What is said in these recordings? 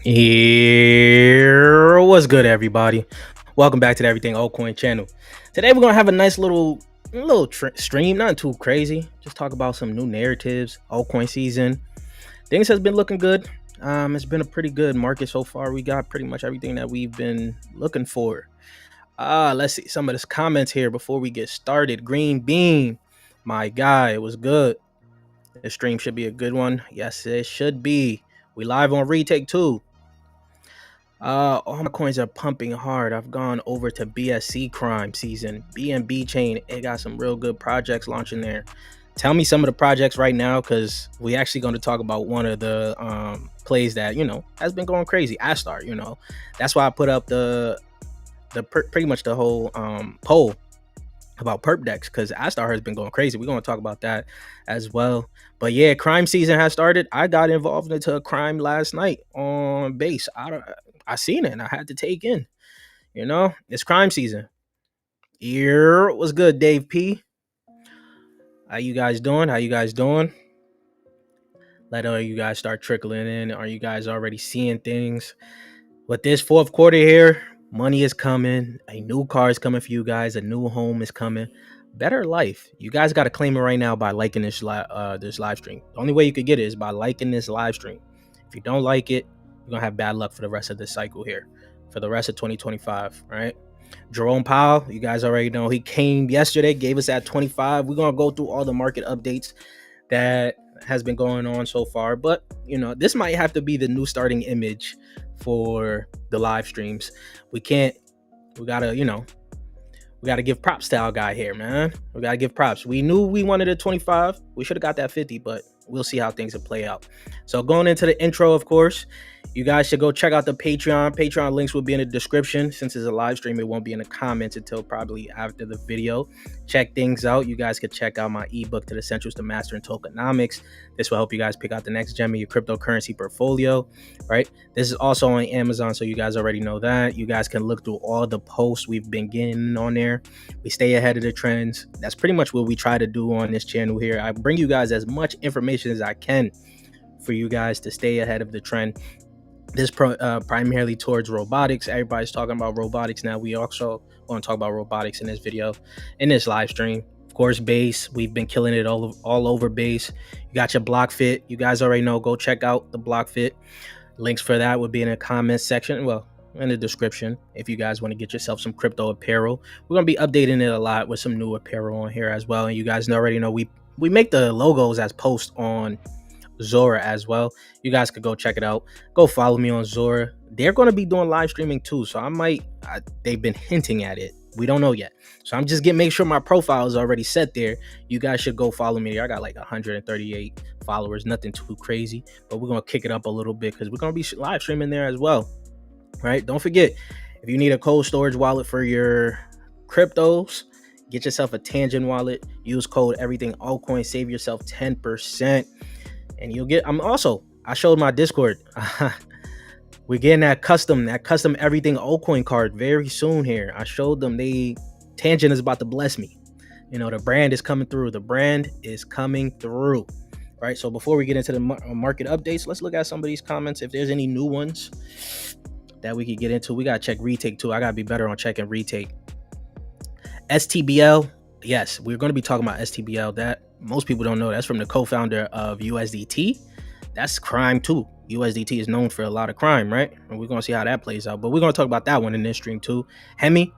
Here, what's good, everybody? Welcome back to the Everything Altcoin channel. Today we're gonna have a nice little stream, not too crazy. Just talk about some new narratives, altcoin season. Things has been looking good. It's been a pretty good market so far. We got pretty much everything that we've been looking for. Let's see some of this comments here before we get started. Green Bean, my guy, it was good. This stream should be a good one. Yes, it should be. We live on retake too. All my coins are pumping hard. I've gone over to BSC crime season, BNB chain. It got some real good projects launching there. Tell me some of the projects right now, because we actually going to talk about one of the plays that has been going crazy. Astar, that's why I put up the pretty much the whole poll about Perp DEX, because Astar has been going crazy. We're going to talk about that as well. But yeah, crime season has started. I got involved into a crime last night on base. I seen it and I had to take in. It's crime season. Here was good, Dave P. How you guys doing? Let all you guys start trickling in. Are you guys already seeing things? With this fourth quarter here, money is coming. A new car is coming for you guys. A new home is coming. Better life. You guys got to claim it right now by liking this live stream. The only way you could get it is by liking this live stream. If you don't like it, you're going to have bad luck for the rest of this cycle here, for the rest of 2025, right? Jerome Powell, you guys already know, he came yesterday, gave us that 25. We're going to go through all the market updates that has been going on so far. But, this might have to be the new starting image for the live streams. We got to give props to our guy here, man. We got to give props. We knew we wanted a 25. We should have got that 50, but we'll see how things will play out. So going into the intro, of course, you guys should go check out the Patreon. Patreon links will be in the description. Since it's a live stream, it won't be in the comments until probably after the video. Check things out. You guys could check out my ebook, To the Essentials to Mastering Tokenomics. This will help you guys pick out the next gem of your cryptocurrency portfolio, right? This is also on Amazon, so you guys already know that. You guys can look through all the posts we've been getting on there. We stay ahead of the trends. That's pretty much what we try to do on this channel here. I bring you guys as much information as I can for you guys to stay ahead of the trend. This primarily towards robotics. Everybody's talking about robotics now. We also want to talk about robotics in this video, in this live stream. Of course, base. We've been killing it all over base. You got your block fit. You guys already know. Go check out the block fit. Links for that would be in the comments section. Well, in the description, if you guys want to get yourself some crypto apparel. We're going to be updating it a lot with some new apparel on here as well. And you guys already know we make the logos as posts on Zora as well. You guys could go check it out. Go follow me on Zora. They're going to be doing live streaming too, so they've been hinting at it. We don't know yet, so I'm just make sure my profile is already set there. You guys should go follow me there. I got like 138 followers, nothing too crazy, but we're going to kick it up a little bit because we're going to be live streaming there as well. Right? Don't forget, if you need a cold storage wallet for your cryptos, get yourself a Tangent wallet. Use code EverythingAltcoin. Save yourself 10%. And you'll get, I showed my Discord. We're getting that custom Everything Altcoin card very soon here. I showed them. Tangent is about to bless me. The brand is coming through. Right? So before we get into the market updates, let's look at some of these comments. If there's any new ones that we could get into, we got to check retake too. I got to be better on checking retake. STBL. Yes, we're going to be talking about STBL. That most people don't know. That's from the co-founder of USDT. That's crime too. USDT is known for a lot of crime, right? And we're going to see how that plays out. But we're going to talk about that one in this stream too. Hemi.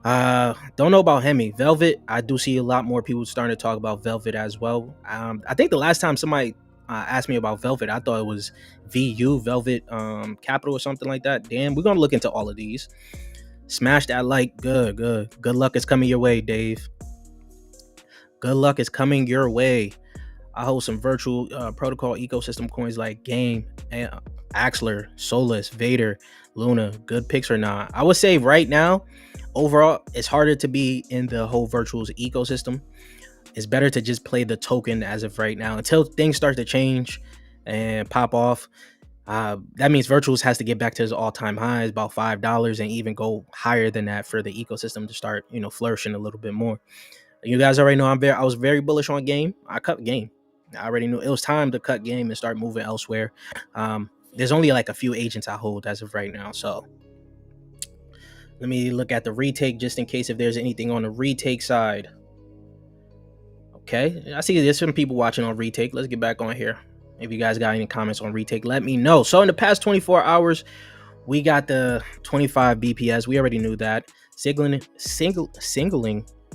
Don't know about Hemi. Velvet. I do see a lot more people starting to talk about Velvet as well. I think the last time somebody asked me about Velvet, I thought it was VU, Velvet Capital or something like that. Damn, we're going to look into all of these. Smash that like. Good luck is coming your way, Dave. Good luck is coming your way. I hold some virtual protocol ecosystem coins like Game, Axler, Solus, Vader, Luna. Good picks or not? I would say right now, overall, it's harder to be in the whole virtuals ecosystem. It's better to just play the token as of right now until things start to change and pop off. That means virtuals has to get back to its all-time highs, about $5, and even go higher than that for the ecosystem to start, flourishing a little bit more. You guys already know I was very bullish on Game. I cut Game. I already knew it was time to cut Game and start moving elsewhere. there's only like a few agents I hold as of right now. So let me look at the retake just in case if there's anything on the retake side. Okay, I see there's some people watching on retake. Let's get back on here. If you guys got any comments on retake, let me know. So in the past 24 hours, we got the 25 BPS. We already knew that. Singling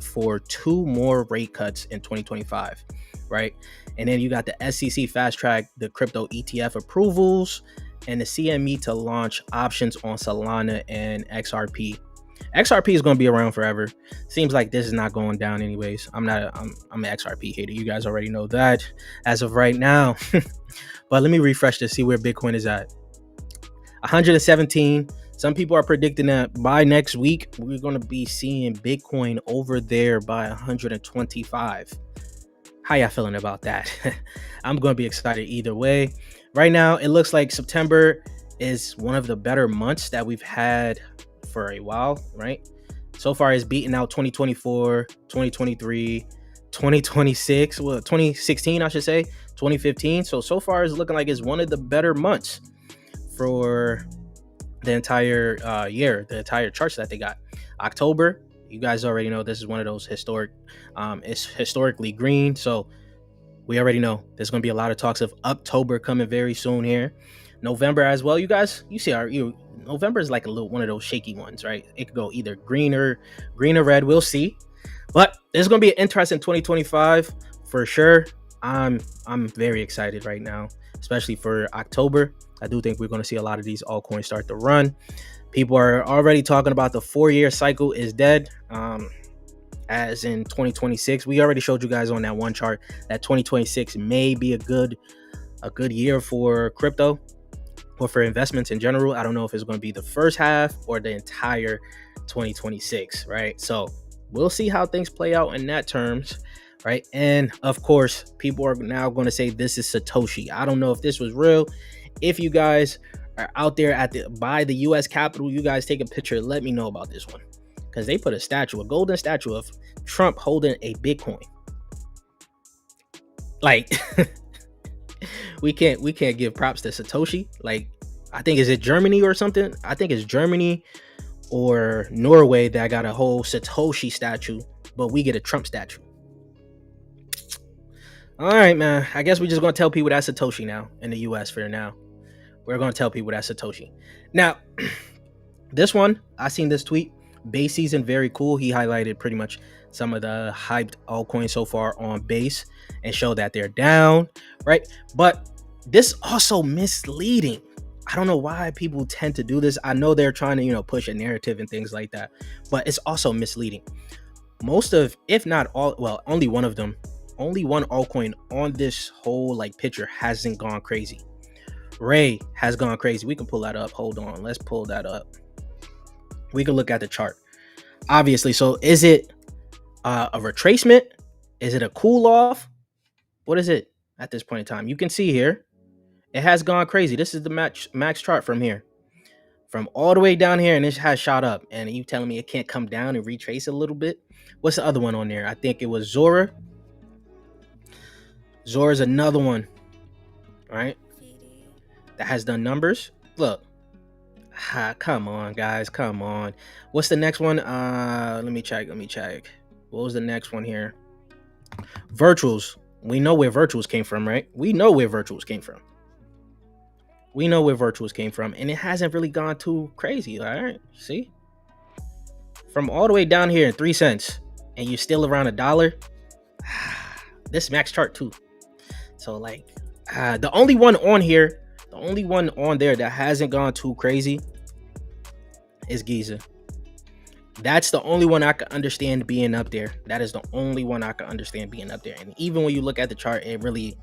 for 2 more rate cuts in 2025, right? And then you got the SEC fast track, the crypto ETF approvals, and the CME to launch options on Solana and XRP. XRP is going to be around forever. Seems like this is not going down anyways. I'm an XRP hater. You guys already know that as of right now. But let me refresh to see where Bitcoin is at. 117. Some people are predicting that by next week, we're going to be seeing Bitcoin over there by 125. How y'all feeling about that? I'm going to be excited either way. Right now, it looks like September is one of the better months that we've had for a while, right? So far, it's beating out 2024, 2023, 2026, well, 2016, I should say, 2015. So far, it's looking like it's one of the better months for the entire year, the entire charts that they got. October, you guys already know this is one of those historic, it's historically green. So we already know there's going to be a lot of talks of October coming very soon here. November as well. You guys, you see November is like a little one of those shaky ones, right? It could go either green or red. We'll see. But there's going to be an interesting 2025 for sure. I'm very excited right now, especially for October. I do think we're going to see a lot of these altcoins start to run. People are already talking about the 4-year cycle is dead. As in 2026, we already showed you guys on that one chart that 2026 may be a good year for crypto or for investments in general. I don't know if it's going to be the first half or the entire 2026, right? So we'll see how things play out in that terms, right? And of course, people are now going to say this is Satoshi. I don't know if this was real. If you guys are out there by the US Capitol, you guys take a picture. Let me know about this one, because they put a golden statue of Trump holding a Bitcoin. Like, we can't give props to Satoshi. Like, I think, is it Germany or something? I think it's Germany or Norway that got a whole Satoshi statue, but we get a Trump statue. All right, man. I guess we're just going to tell people that's Satoshi now in the US for now. We're going to tell people that's Satoshi. Now, this one, I seen this tweet. Base season, very cool. He highlighted pretty much some of the hyped altcoins so far on base and showed that they're down, right? But this also misleading. I don't know why people tend to do this. I know they're trying to, push a narrative and things like that, but it's also misleading. Most of, if not all, well, only one of them, only one altcoin on this whole picture hasn't gone crazy. Ray has gone crazy. We can pull that up. Hold on. Let's pull that up. We can look at the chart. Obviously. So is it a retracement? Is it a cool off? What is it at this point in time? You can see here, it has gone crazy. This is the max chart from here. From all the way down here, and it has shot up. And you telling me it can't come down and retrace a little bit? What's the other one on there? I think it was Zora. Zora's another one. All right. That has done numbers. Look. Come on, guys. Come on. What's the next one? Let me check. What was the next one here? Virtuals. We know where virtuals came from, right? We know where virtuals came from. And it hasn't really gone too crazy. All right. See? From all the way down here in 3 cents, and you're still around $1. This max chart too. So the only one on here, the only one on there that hasn't gone too crazy is Giza. That's the only one I can understand being up there. That is the only one I can understand being up there. And even when you look at the chart, it really,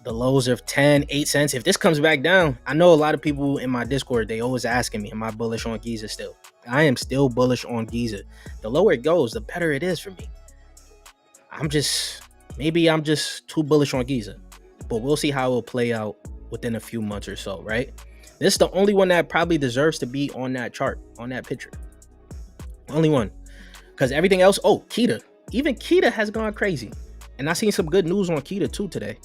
the lows of 10, 8 cents. If this comes back down, I know a lot of people in my Discord, they always asking me, am I bullish on Giza still? I am still bullish on Giza. The lower it goes, the better it is for me. Maybe I'm just too bullish on Giza, but we'll see how it will play out within a few months or so, right? This is the only one that probably deserves to be on that chart, on that picture. Only one. Because everything else, Kita. Even Kita has gone crazy. And I seen some good news on Kita too today.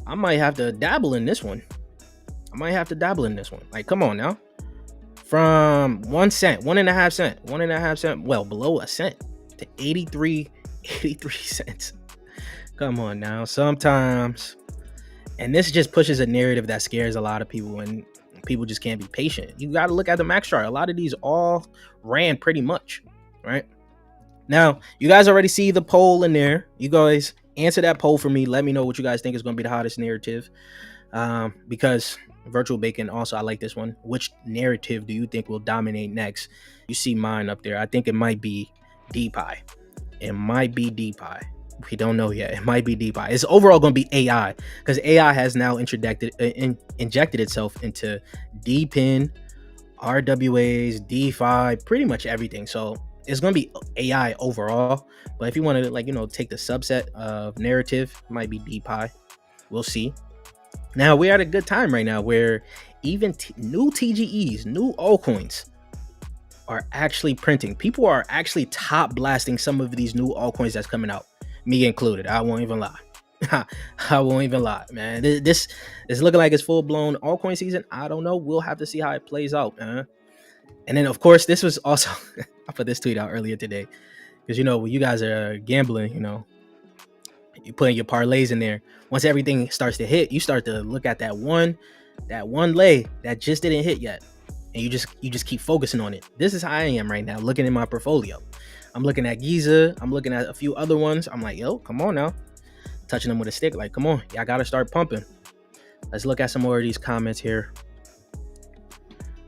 I might have to dabble in this one. I might have to dabble in this one. Like, come on now. From 1 cent, 1.5 cent, well, below a cent to 83 cents. Come on now. Sometimes, and this just pushes a narrative that scares a lot of people, and people just can't be patient. You got to look at the max chart. A lot of these all ran pretty much, right? Now, you guys already see the poll in there. You guys answer that poll for me. Let me know what you guys think is going to be the hottest narrative. Because Virtual Bacon, also, I like this one. Which narrative do you think will dominate next? You see mine up there. I think it might be DeFi. It might be DeFi. We don't know yet. It might be DeFi. It's overall going to be AI, because AI has now injected itself into DePIN, RWAs, DeFi, pretty much everything. So it's going to be AI overall. But if you want to, like, you know, take the subset of narrative, it might be DeFi. We'll see. Now, we're at a good time right now where even new TGEs, new altcoins are actually printing. People are actually top blasting some of these new altcoins that's coming out, me included. I won't even lie. I won't even lie, man. This is looking like it's full-blown altcoin season. I don't know. We'll have to see how it plays out, man. And then, of course, this was also I put this tweet out earlier today, because, you know, when you guys are gambling, you know, you putting your parlays in there. Once everything starts to hit, you start to look at that one lay that just didn't hit yet, and you just keep focusing on it. This is how I am right now, looking in my portfolio. I'm looking at Giza. I'm looking at a few other ones. I'm like, yo, come on now, touching them with a stick. Like, come on, y'all gotta start pumping. Let's look at some more of these comments here.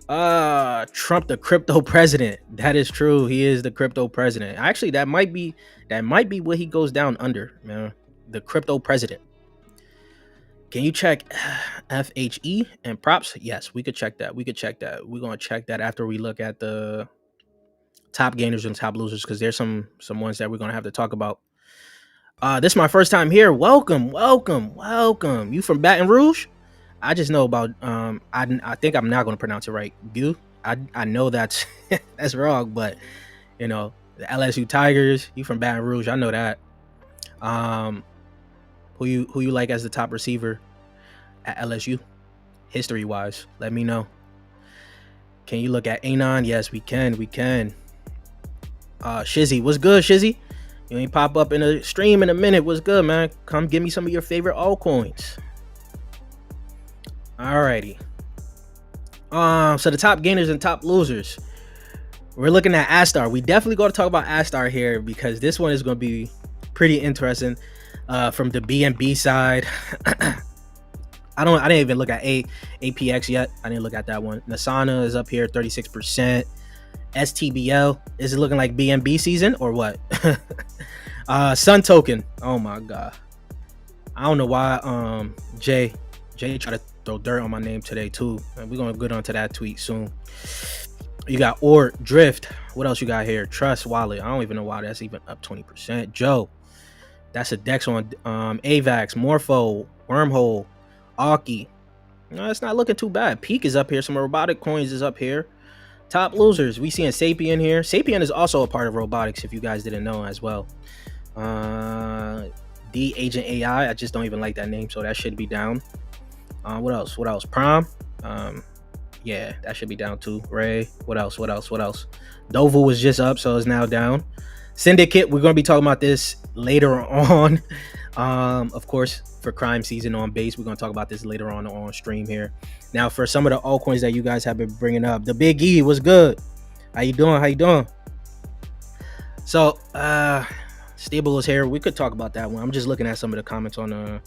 Trump, the crypto president. That is true. He is the crypto president. Actually, that might be what he goes down under, man. The crypto president. Can you check FHE and props? Yes, we could check that. We're gonna check that after we look at the top gainers and top losers, because there's some ones that we're gonna have to talk about. This is my first time here. Welcome. You from Baton Rouge? I just know about I think I'm not gonna pronounce it right. Bu. I know that's that's wrong, but you know, the LSU Tigers. You from Baton Rouge? I know that. Who you like as the top receiver at LSU, history wise? Let me know. Can you look at Anon? Yes, we can. Shizzy, what's good, Shizzy? You ain't pop up in a stream in a minute. What's good, man? Come give me some of your favorite altcoins. Alrighty. So the top gainers and top losers. We're looking at Astar. We definitely got to talk about Astar here, because this one is going to be pretty interesting. From the BNB side, I didn't even look at APX yet. I didn't look at that one. Nasana is up here, 36%. STBL, is it looking like BNB season or what? Sun Token, oh my god, I don't know why Jay tried to throw dirt on my name today too, and we're gonna get onto that tweet soon. You got Drift. What else you got here? Trust Wallet. I don't even know why that's even up 20%. Joe, that's a DEX on AVAX, Morpho, Wormhole, Archie. No, it's not looking too bad. Peak is up here. Some robotic coins is up here. Top losers, we seeing Sapien here. Sapien is also a part of robotics, if you guys didn't know as well. D Agent AI, I just don't even like that name, so that should be down. What else? Prom. Yeah, that should be down too. Ray. What else? Dovu was just up, so it's now down. Syndicate, we're going to be talking about this later on. Of course, for crime season on base, we're going to talk about this later on stream here. Now, for some of the altcoins that you guys have been bringing up, the Big E was good. How you doing? So, Stable is here. We could talk about that one. I'm just looking at some of the comments on the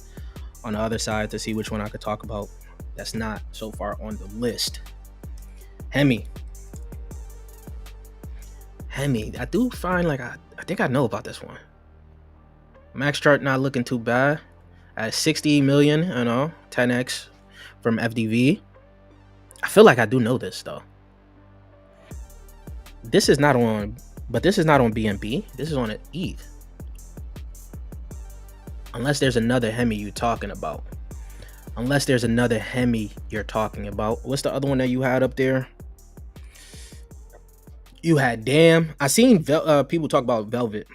other side to see which one I could talk about that's not so far on the list. Hemi, I do find like I think I know about this one. Max chart not looking too bad at 60 million, 10x from FDV. I feel like I do know this though. This is not on BNB. This is on an ETH. Unless there's another Hemi you're talking about. What's the other one that you had up there? You had Damn. I seen people talk about Velvet.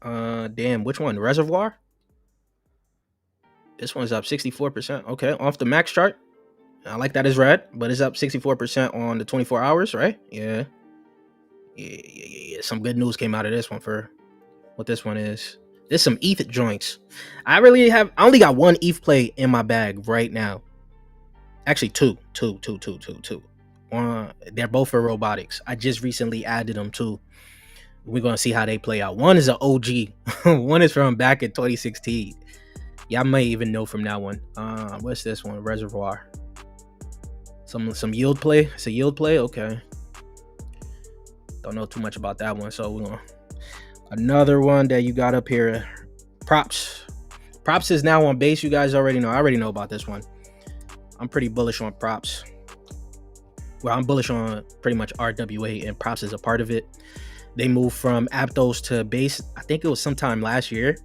Damn, which one? Reservoir? This one's up 64%. Okay, off the max chart. I like that it's red, but it's up 64% on the 24 hours, right? Yeah. Some good news came out of this one for what this one is. There's some ETH joints. I only got one ETH play in my bag right now. Actually, two. They're both for robotics. I just recently added them too. We're gonna see how they play out. One is an OG. One is from back in 2016. Y'all may even know from that one. What's this one? Reservoir. Some yield play. It's a yield play. Okay. Don't know too much about that one. So we're gonna another one that you got up here. Props. Props is now on base. You guys already know. I already know about this one. I'm pretty bullish on props. Well, I'm bullish on pretty much RWA, and props is a part of it. They moved from Aptos to base. I think it was sometime last year,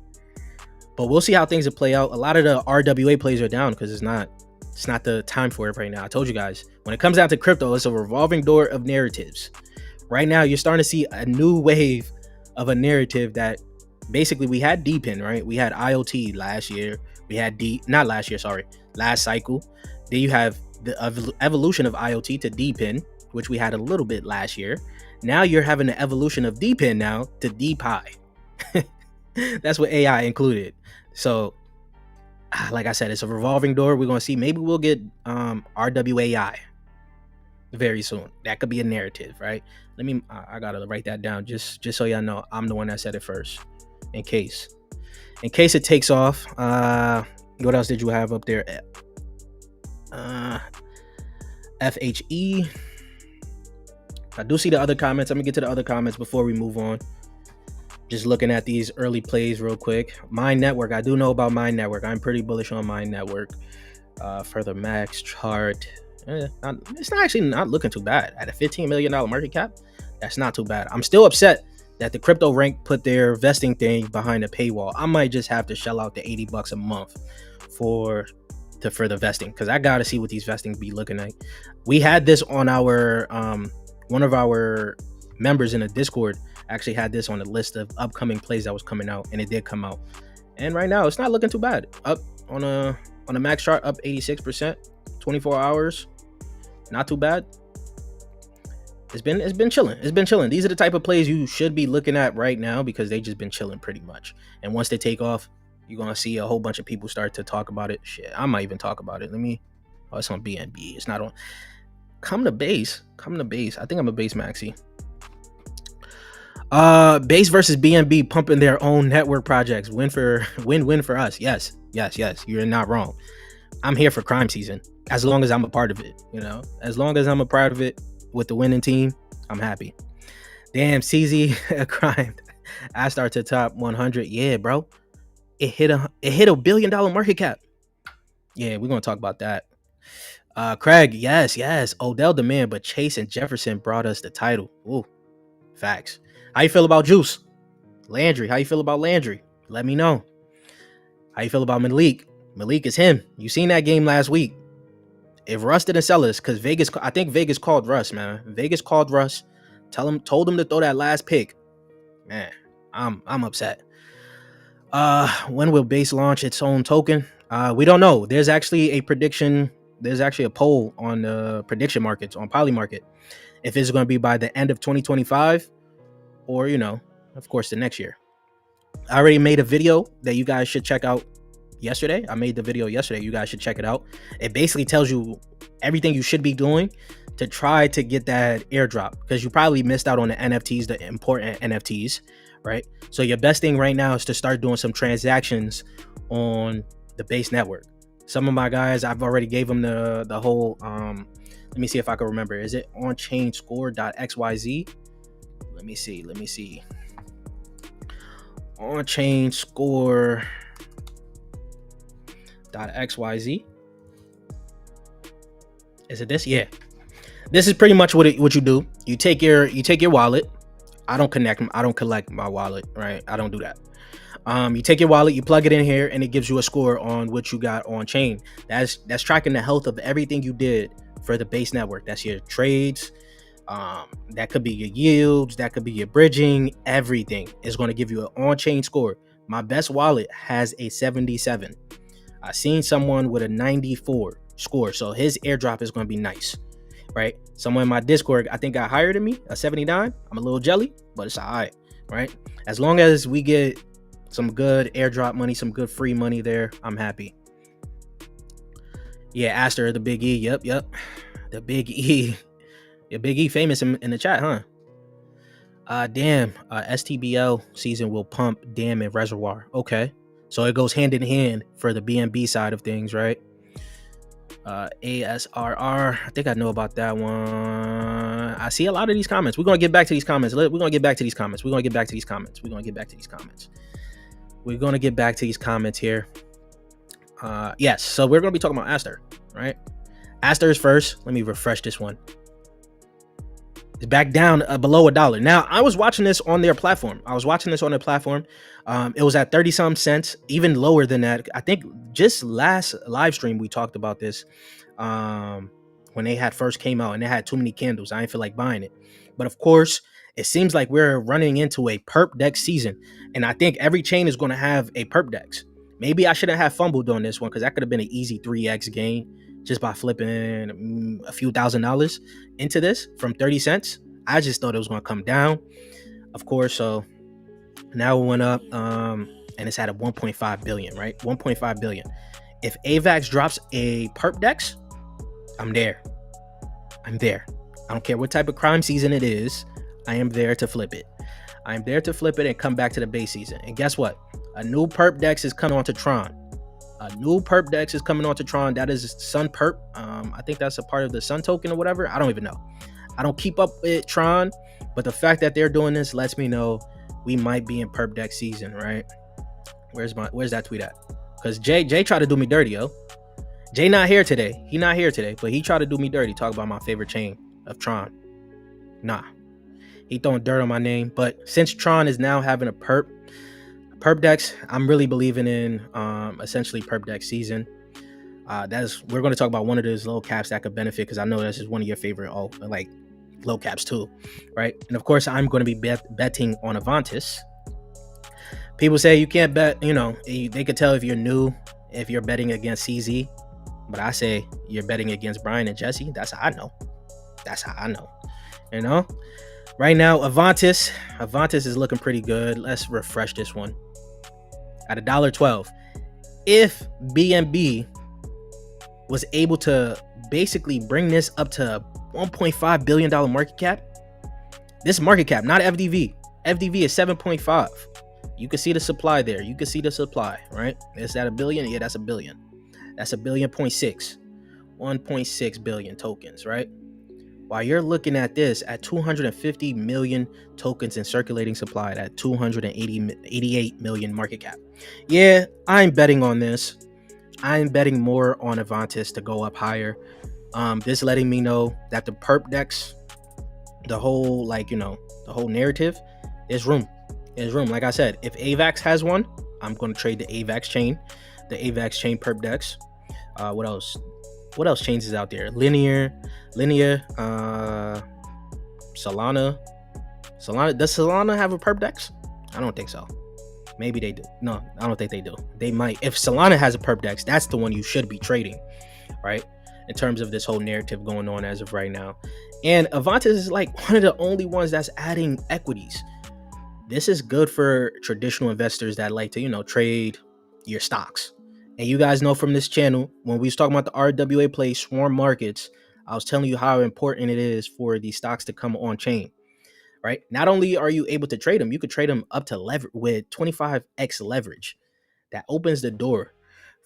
but we'll see how things will play out. A lot of the RWA plays are down because it's not the time for it right now. I told you guys, when it comes down to crypto, it's a revolving door of narratives. Right now, you're starting to see a new wave of a narrative that basically we had DePIN, right? We had IoT last year. We had last cycle. Then you have the evolution of IoT to DePIN, which we had a little bit last year. Now you're having the evolution of DePIN now to DePi. That's what AI included. So, like I said, it's a revolving door. We're going to see. Maybe we'll get RWAI very soon. That could be a narrative, right? I got to write that down just so y'all know I'm the one that said it first. In case it takes off. What else did you have up there? FHE. I do see the other comments. I'm gonna get to the other comments before we move on. Just looking at these early plays real quick. Mine Network. I do know about Mine Network. I'm pretty bullish on Mine Network. Further max chart. It's not looking too bad. At a $15 million market cap, that's not too bad. I'm still upset that the crypto rank put their vesting thing behind a paywall. I might just have to shell out the $80 a month for the vesting, because I gotta see what these vestings be looking like. We had this on our one of our members in the Discord actually had this on the list of upcoming plays that was coming out, and it did come out. And right now it's not looking too bad. Up on a max chart, up 86%, 24 hours, not too bad. It's been chilling. It's been chilling. These are the type of plays you should be looking at right now, because they just been chilling pretty much. And once they take off, you're gonna see a whole bunch of people start to talk about it. Shit, I might even talk about it. It's on BNB. It's not on. Come to base. I think I'm a base maxi. Base versus BNB pumping their own network projects. Win for us. Yes. You're not wrong. I'm here for crime season. As long as I'm a part of it, as long as I'm a part of it with the winning team, I'm happy. Damn, CZ crime. I start to top 100. Yeah, bro. It hit a $1 billion market cap. Yeah, we're gonna talk about that. Craig, yes. Odell the man, but Chase and Jefferson brought us the title. Ooh, facts. How you feel about Juice? Landry, how you feel about Landry? Let me know. How you feel about Malik? Malik is him. You seen that game last week. If Russ didn't sell us, because I think Vegas called Russ, man. Vegas called Russ. Told him to throw that last pick. Man, I'm upset. When will Base launch its own token? We don't know. There's actually a prediction. There's actually a poll on the prediction markets on Polymarket if it's going to be by the end of 2025 or, of course, the next year. I already made a video that you guys should check out yesterday. I made the video yesterday. You guys should check it out. It basically tells you everything you should be doing to try to get that airdrop, because you probably missed out on the NFTs, the important NFTs, right? So your best thing right now is to start doing some transactions on the Base network. Some of my guys, I've already gave them the whole, let me see if I can remember. Is it on-chain score.xyz? Let me see. On-chain score.xyz. Is it this? Yeah. This is pretty much what you do. You take your wallet. I don't collect my wallet, right? I don't do that. You take your wallet, you plug it in here, and it gives you a score on what you got on chain. That's tracking the health of everything you did for the Base network. That's your trades. That could be your yields. That could be your bridging. Everything is going to give you an on-chain score. My best wallet has a 77. I seen someone with a 94. score. So his airdrop is going to be nice, right? Someone in my Discord, I think, got higher than me, a 79. I'm a little jelly, but it's all right, right? As long as we get some good airdrop money, some good free money there, I'm happy. Yeah, Aster, the Big E. Yep. The Big E. Yeah, Big E famous in the chat, huh? Damn. STBL season will pump Dam and Reservoir. Okay. So it goes hand in hand for the BNB side of things, right? ASRR. I think I know about that one. I see a lot of these comments. We're going to get back to these comments. We're going to get back to these comments. We're going to get back to these comments. We're going to get back to these comments. We're going to get back to these comments here. Yes. So we're going to be talking about Aster, right? Aster is first. Let me refresh this one. It's back down below $1. Now, I was watching this on their platform. It was at 30 some cents, even lower than that. I think just last live stream we talked about this when they had first came out and they had too many candles. I didn't feel like buying it. But of course, it seems like we're running into a Perp DEX season. And I think every chain is going to have a Perp DEX. Maybe I shouldn't have fumbled on this one because that could have been an easy 3x gain just by flipping a few $1,000s into this from 30 cents. I just thought it was going to come down, of course. So now it went up and it's at a 1.5 billion, right? 1.5 billion. If AVAX drops a Perp DEX, I'm there. I don't care what type of crime season it is. I am there to flip it. I'm there to flip it and come back to the base season. And guess what? A new Perp DEX is coming onto Tron. That is Sun Perp. I think that's a part of the Sun token or whatever. I don't even know. I don't keep up with Tron, but the fact that they're doing this lets me know we might be in Perp DEX season, right? Where's that tweet at? Because Jay tried to do me dirty, yo. Jay not here today. But he tried to do me dirty. Talk about my favorite chain of Tron. Nah. He throwing dirt on my name. But since Tron is now having a Perp DEX, I'm really believing in essentially Perp DEX season. We're going to talk about one of those low caps that could benefit because I know this is one of your favorite low caps too, right? And of course, I'm going to be betting on Avantis. People say you can't bet, they could tell if you're new, if you're betting against CZ, but I say you're betting against Brian and Jesse. That's how I know. Right now, Avantis is looking pretty good. Let's refresh this one at $1.12. If BNB was able to basically bring this up to $1.5 billion market cap, this market cap, not FDV. FDV is 7.5. You can see the supply there. Right? Is that a billion? Yeah, that's a billion. That's a billion point six. 1.6 billion tokens, right? While you're looking at this at 250 million tokens in circulating supply at 288 million market cap. Yeah, I'm betting on this. I'm betting more on Avantis to go up higher. This letting me know that the Perp DEX, the whole narrative, there's room. Like I said, if AVAX has one, I'm going to trade the AVAX chain Perp DEX. What else chains is out there? Linear, Solana. Does Solana have a Perp DEX? I don't think so. Maybe they do. No, I don't think they do. They might. If Solana has a Perp DEX, that's the one you should be trading, right? In terms of this whole narrative going on as of right now. And Avantis is like one of the only ones that's adding equities. This is good for traditional investors that like to, trade your stocks. And you guys know from this channel, when we was talking about the RWA play swarm markets, I was telling you how important it is for these stocks to come on chain, right? Not only are you able to trade them, you could trade them up to leverage with 25x leverage. That opens the door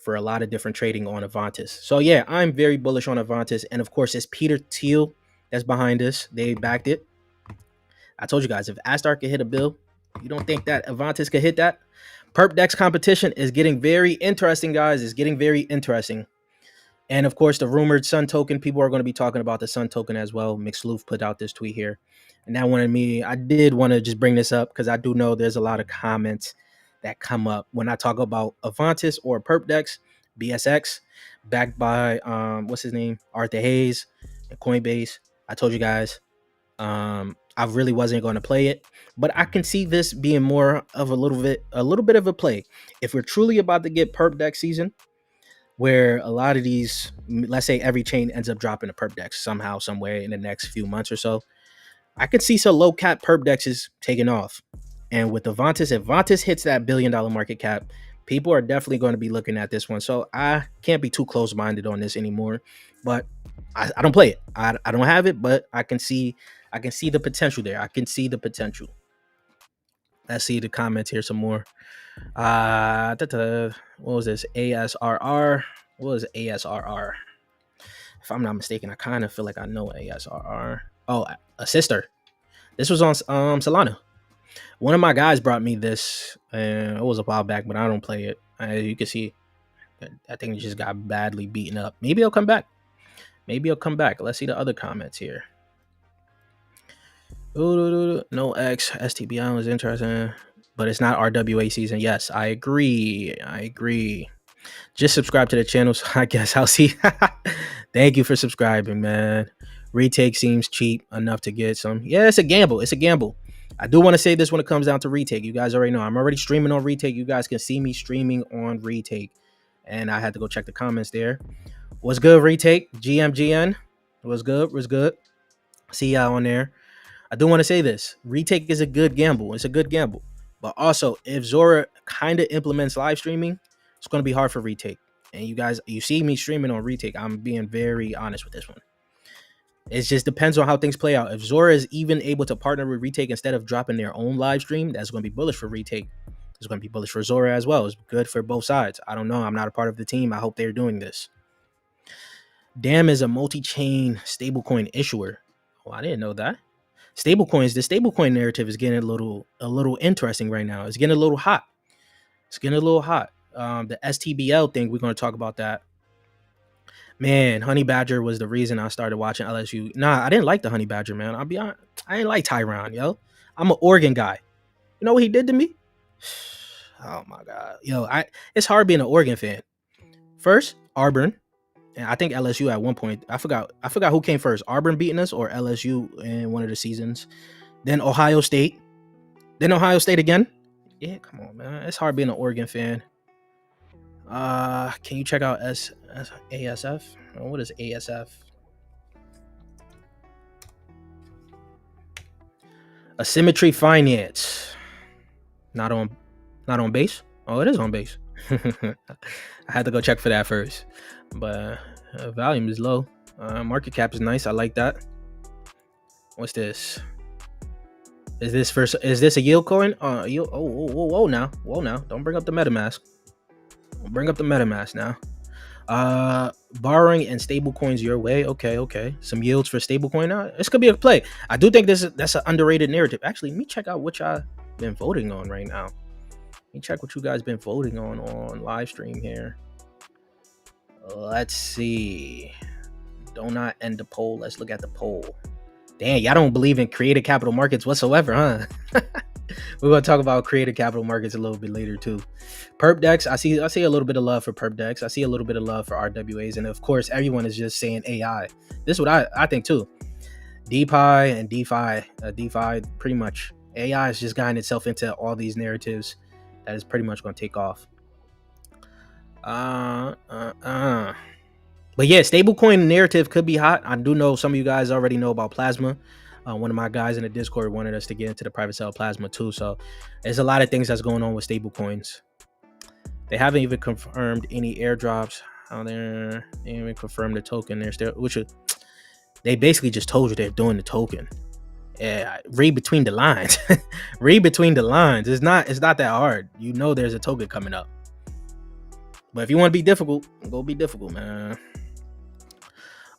for a lot of different trading on Avantis. So yeah, I'm very bullish on Avantis. And of course, it's Peter Thiel that's behind this. They backed it. I told you guys, if Astar could hit a bill, you don't think that Avantis could hit that? Perp DEX competition is getting very interesting, guys. It's getting very interesting. And of course, the rumored Sun token, people are going to be talking about the Sun token as well. MixLoof put out this tweet here. And that wanted me, I did want to just bring this up because I do know there's a lot of comments that come up when I talk about Avantis or Perp DEX, BSX, backed by, what's his name? Arthur Hayes and COINBASE. I told you guys, I really wasn't going to play it, but I can see this being more of a little bit of a play. If we're truly about to get Perp DEX season, where a lot of these, let's say every chain ends up dropping a perp dex somehow, some way in the next few months or so. I could see some low cap perp dexes taking off. And with Avantis, if Avantis hits that $1 billion market cap, people are definitely going to be looking at this one. So I can't be too close minded on this anymore. But I don't play it. I don't have it, but I can see the potential there. I can see the potential. Let's see the comments here some more. What was this? ASRR. What was ASRR? If I'm not mistaken, I kind of feel like I know ASRR. Oh, a sister. This was on Solana. One of my guys brought me this, and it was a while back, but I don't play it. As you can see, I think it just got badly beaten up. Maybe it'll come back. Maybe it'll come back. Let's see the other comments here. No X, STBI was interesting, but it's not RWA season. Yes, I agree. Just subscribe to the channel, so I guess I'll see. Thank you for subscribing, man. Retake seems cheap enough to get some. Yeah, it's a gamble. I do want to say this when it comes down to retake. You guys already know I'm already streaming on retake. You guys can see me streaming on retake. And I had to go check the comments there. What's good, retake? GMGN. What's good? See y'all on there. I do want to say this. Retake is a good gamble. It's a good gamble. But also, if Zora kind of implements live streaming, it's going to be hard for retake. And you guys, you see me streaming on retake. I'm being very honest with this one. It just depends on how things play out. If Zora is even able to partner with retake instead of dropping their own live stream, that's going to be bullish for retake. It's going to be bullish for Zora as well. It's good for both sides. I don't know. I'm not a part of the team. I hope they're doing this. DAM is a multi-chain stablecoin issuer. Oh, I didn't know that. Stablecoins, the stablecoin narrative is getting a little interesting right now. It's getting a little hot. The STBL thing, we're going to talk about that. Man, Honey Badger was the reason I started watching LSU. Nah, I didn't like the Honey Badger, man. I'll be honest. I didn't like Tyron, yo. I'm an Oregon guy. You know what he did to me? Oh my God. Yo, it's hard being an Oregon fan. First, Auburn. And I think LSU at one point. I forgot who came first. Auburn beating us or LSU in one of the seasons. Then Ohio State. Then Ohio State again. Yeah, come on, man. It's hard being an Oregon fan. Can you check out ASF? Oh, what is ASF? Asymmetry Finance. Not on base. Oh, it is on base. I had to go check for that first. But volume is low. Market cap is nice. I like that. What's this? Is this a yield coin? Yield. Whoa now. Don't bring up the MetaMask. Now. Borrowing and stable coins your way. Okay. Some yields for stablecoin. This could be a play. I do think that's an underrated narrative. Actually, let me check out what y'all been voting on right now. Let me check what you guys been voting on live stream here. Let's see. Do not end the poll. Let's look at the poll. Damn, y'all don't believe in creative capital markets whatsoever, huh? We're gonna talk about creative capital markets a little bit later too. Perp DEX, I see a little bit of love for Perp DEX. I see a little bit of love for RWAs, and of course, everyone is just saying AI. This is what I think too. DeFi and DeFi, pretty much AI has just gotten itself into all these narratives that is pretty much gonna take off. But yeah, stablecoin narrative could be hot. I do know some of you guys already know about Plasma. One of my guys in the Discord wanted us to get into the private sale Plasma too. So there's a lot of things that's going on with stablecoins. They haven't even confirmed any airdrops out there. They didn't even confirm the token. They basically just told you they're doing the token. Yeah, read between the lines. Read between the lines. It's not that hard. You know there's a token coming up. But if you want to be difficult, go be difficult, man.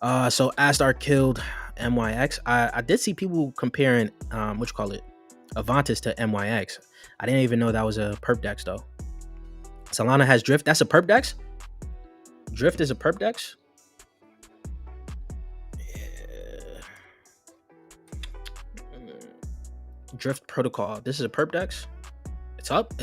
So Astar killed MYX. I did see people comparing Avantis to MYX. I didn't even know that was a perp dex though. Solana has Drift. That's a perp dex? Drift is a perp dex? Yeah. Drift protocol. This is a perp dex? It's up.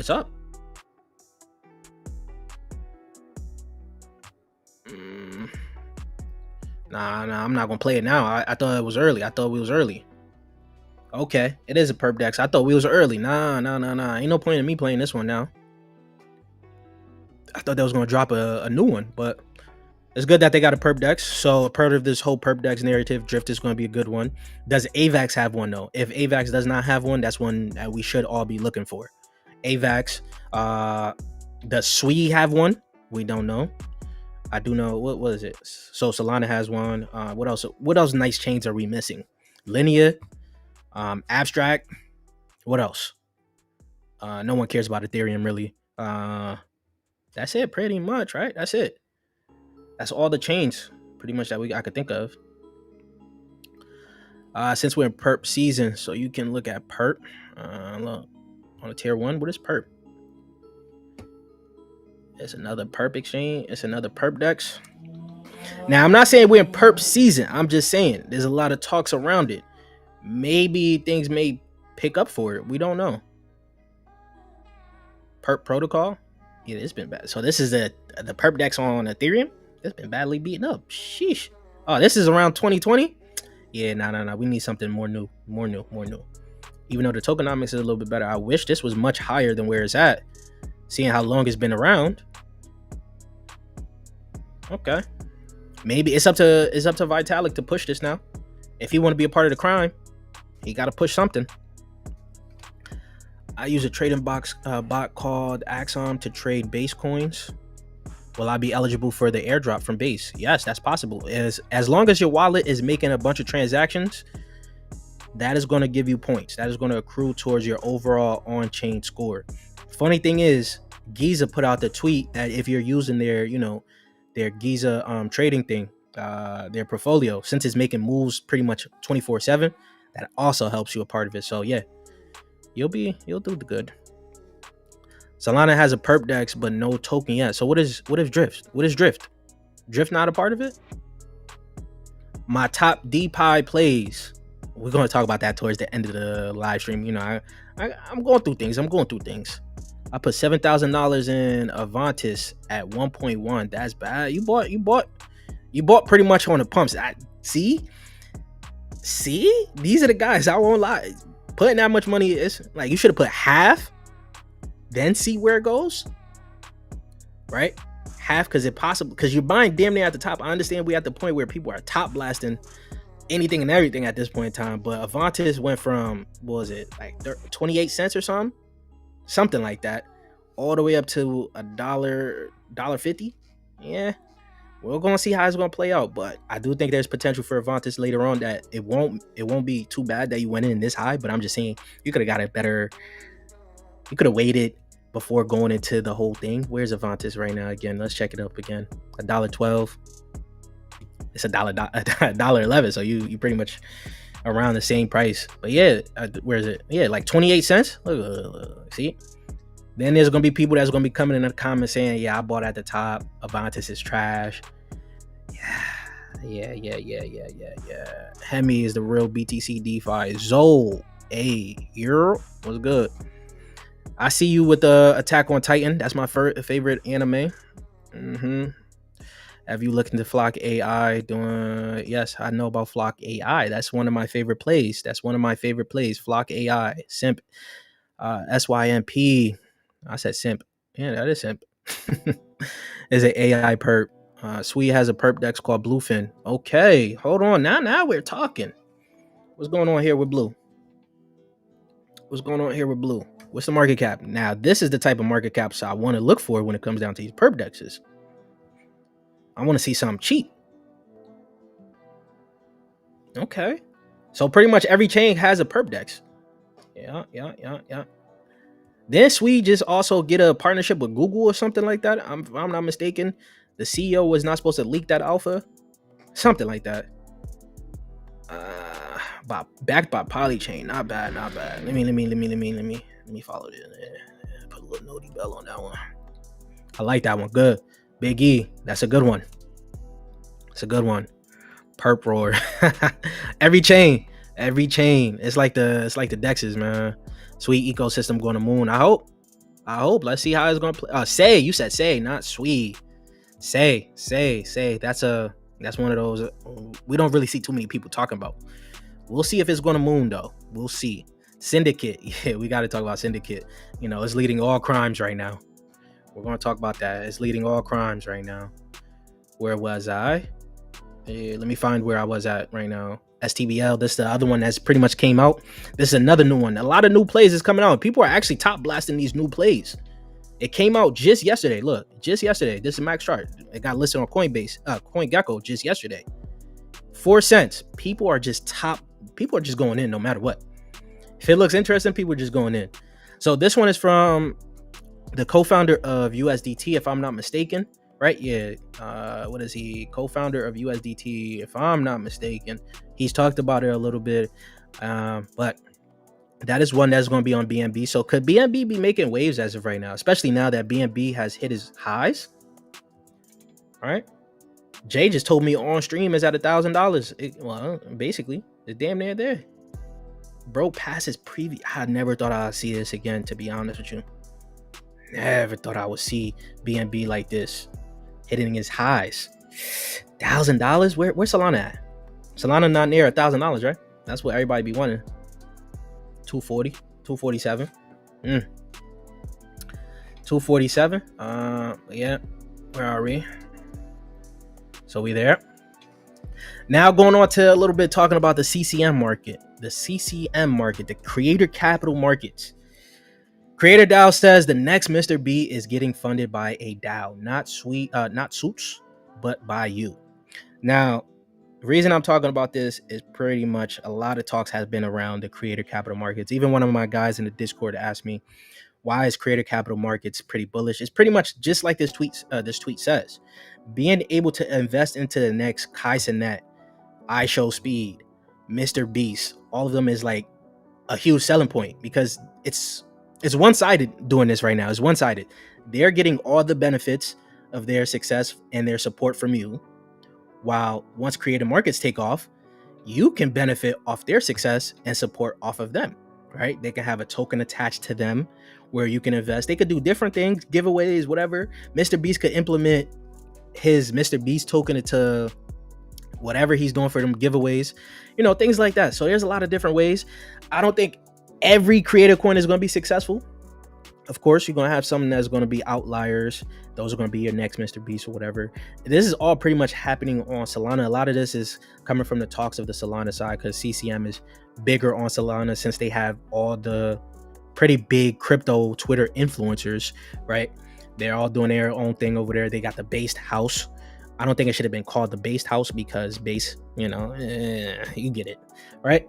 Nah, I'm not gonna play it now. I thought it was early. Okay, it is a perp dex. I thought we was early. Nah. Ain't no point in me playing this one now. I thought that was gonna drop a new one, but It's good that they got a Perp DEX. So a part of this whole Perp DEX narrative, Drift is going to be a good one. Does AVAX have one though? If AVAX does not have one, that's one that we should all be looking for. AVAX. Does SWE have one? We don't know. I do know. What is it? So Solana has one. What else? What else nice chains are we missing? Linea, Abstract. What else? No one cares about Ethereum really. That's it pretty much, right? That's it. That's all the chains pretty much that I could think of. Since we're in perp season, so you can look at perp. Look, on a tier 1, what is perp? It's another perp exchange. It's another perp DEX. Now, I'm not saying we're in perp season. I'm just saying there's a lot of talks around it. Maybe things may pick up for it. We don't know. Perp protocol. Yeah, it's been bad. So this is the perp DEX on Ethereum. It's been badly beaten up. Sheesh. Oh, this is around 2020. Yeah, no. We need something more new. Even though the tokenomics is a little bit better, I wish this was much higher than where it's at. Seeing how long it's been around. Okay. Maybe it's up to Vitalik to push this now. If he want to be a part of the crime, he got to push something. I use a trading bot called Ansem to trade base coins. Will I be eligible for the airdrop from base? Yes, that's possible. As long as your wallet is making a bunch of transactions, that is going to give you points. That is going to accrue towards your overall on-chain score. Funny thing is, Giza put out the tweet that if you're using their, their Giza trading thing, their portfolio, since it's making moves pretty much 24/7, that also helps you a part of it. So yeah, you'll do the good. Solana has a perp DEX but no token yet. So what is Drift? What is Drift? Drift not a part of it? My top DeFi plays. We're going to talk about that towards the end of the live stream. I'm going through things. I put $7,000 in Avantis at 1.1. That's bad. You bought pretty much on the pumps. See, these are the guys. I won't lie. Putting that much money is like, you should have put half, then see where it goes. Right? Half, because you're buying damn near at the top. I understand we at the point where people are top blasting anything and everything at this point in time, but Avantis went from, what was it, like 28 cents or something like that, all the way up to $1.50. Yeah, we're gonna see how it's gonna play out, but I do think there's potential for Avantis later on that it won't be too bad that you went in this high. But I'm just saying, you could have got it better. You could have waited before going into the whole thing. Where's Avantis right now? Again, let's check it up again. $1.12. It's $1.11, so you pretty much around the same price. But yeah, where is it? Yeah, like 28 cents. Look, see? Then there's gonna be people that's gonna be coming in the comments saying, yeah, I bought at the top. Avantis is trash. Yeah. Hemi is the real BTC DeFi. Zol, Euro was good. I see you with the Attack on Titan. That's my favorite anime. Have you looked into Flock AI? Yes, I know about Flock AI. That's one of my favorite plays. Flock AI, Simp, SYMP. I said Simp. Yeah, that is Simp. Is an AI perp. SWE has a perp DEX called Bluefin. Okay, hold on. Now we're talking. What's going on here with Blue? What's the market cap? Now, this is the type of market caps I want to look for when it comes down to these perp DEXs. I want to see something cheap. Okay. So pretty much every chain has a perp DEX. Yeah. Then SWE just also get a partnership with Google or something like that. If I'm not mistaken. The CEO was not supposed to leak that alpha. Something like that. Backed by Polychain. Not bad. Let me follow this. Put a little notey bell on that one. I like that one. Good. Big E. That's a good one. Perp roar. Every chain. It's like the DEXs, man. Sweet ecosystem going to moon. I hope. Let's see how it's gonna play. Say, you said say, not sweet. Say. That's one of those we don't really see too many people talking about. We'll see if it's gonna moon though. We'll see. Syndicate. Yeah, we got to talk about Syndicate. It's leading all crimes right now. We're gonna talk about that. It's leading all crimes right now. Where was I? Let me find where I was at right now. STBL, this is the other one that's pretty much came out. This is another new one. A lot of new plays is coming out. People are actually top blasting these new plays. It came out just yesterday. Look, just yesterday. This is max chart. It got listed on COINBASE, CoinGecko just yesterday. 4 cents. People are just going in no matter what. If it looks interesting, people are just going in. So this one is from the co-founder of USDT, if I'm not mistaken. Right? Yeah. What is he? Co-founder of USDT, if I'm not mistaken. He's talked about it a little bit. But that is one that's going to be on BNB. So could BNB be making waves as of right now, especially now that BNB has hit his highs? All right. Jay just told me on stream is at $1,000. Well, basically, it's damn near there. Bro passes previous. I never thought I'd see this again, to be honest with you. Never thought I would see BNB like this, hitting his highs. $1,000? Where's Solana at? Solana not near $1,000, right? That's what everybody be wanting. 240, 247. 247. Yeah. Where are we? So we there. Now going on to a little bit talking about the CCM market. The CCM market, the creator capital markets. Creator DAO says the next Mr. B is getting funded by a DAO, not Suits, but by you. Now, the reason I'm talking about this is pretty much a lot of talks has been around the creator capital markets. Even one of my guys in the Discord asked me, why is creator capital markets pretty bullish? It's pretty much just like this tweet says. Being able to invest into the next Kai Cenat, iShowSpeed, Mr. Beast, all of them is like a huge selling point because it's one-sided doing this right now. It's one-sided. They're getting all the benefits of their success and their support from you. While once creator markets take off, you can benefit off their success and support off of them, right? They can have a token attached to them where you can invest. They could do different things, giveaways, whatever. Mr. Beast could implement his Mr. Beast token into whatever he's doing for them giveaways, things like that. So there's a lot of different ways. I don't think every creator coin is going to be successful. Of course, you're going to have something that's going to be outliers. Those are going to be your next Mr. Beast or whatever. This is all pretty much happening on Solana. A lot of this is coming from the talks of the Solana side because CCM is bigger on Solana since they have all the pretty big crypto Twitter influencers, right? They're all doing their own thing over there. They got the Based House. I don't think it should have been called the Based House because base, you get it, right?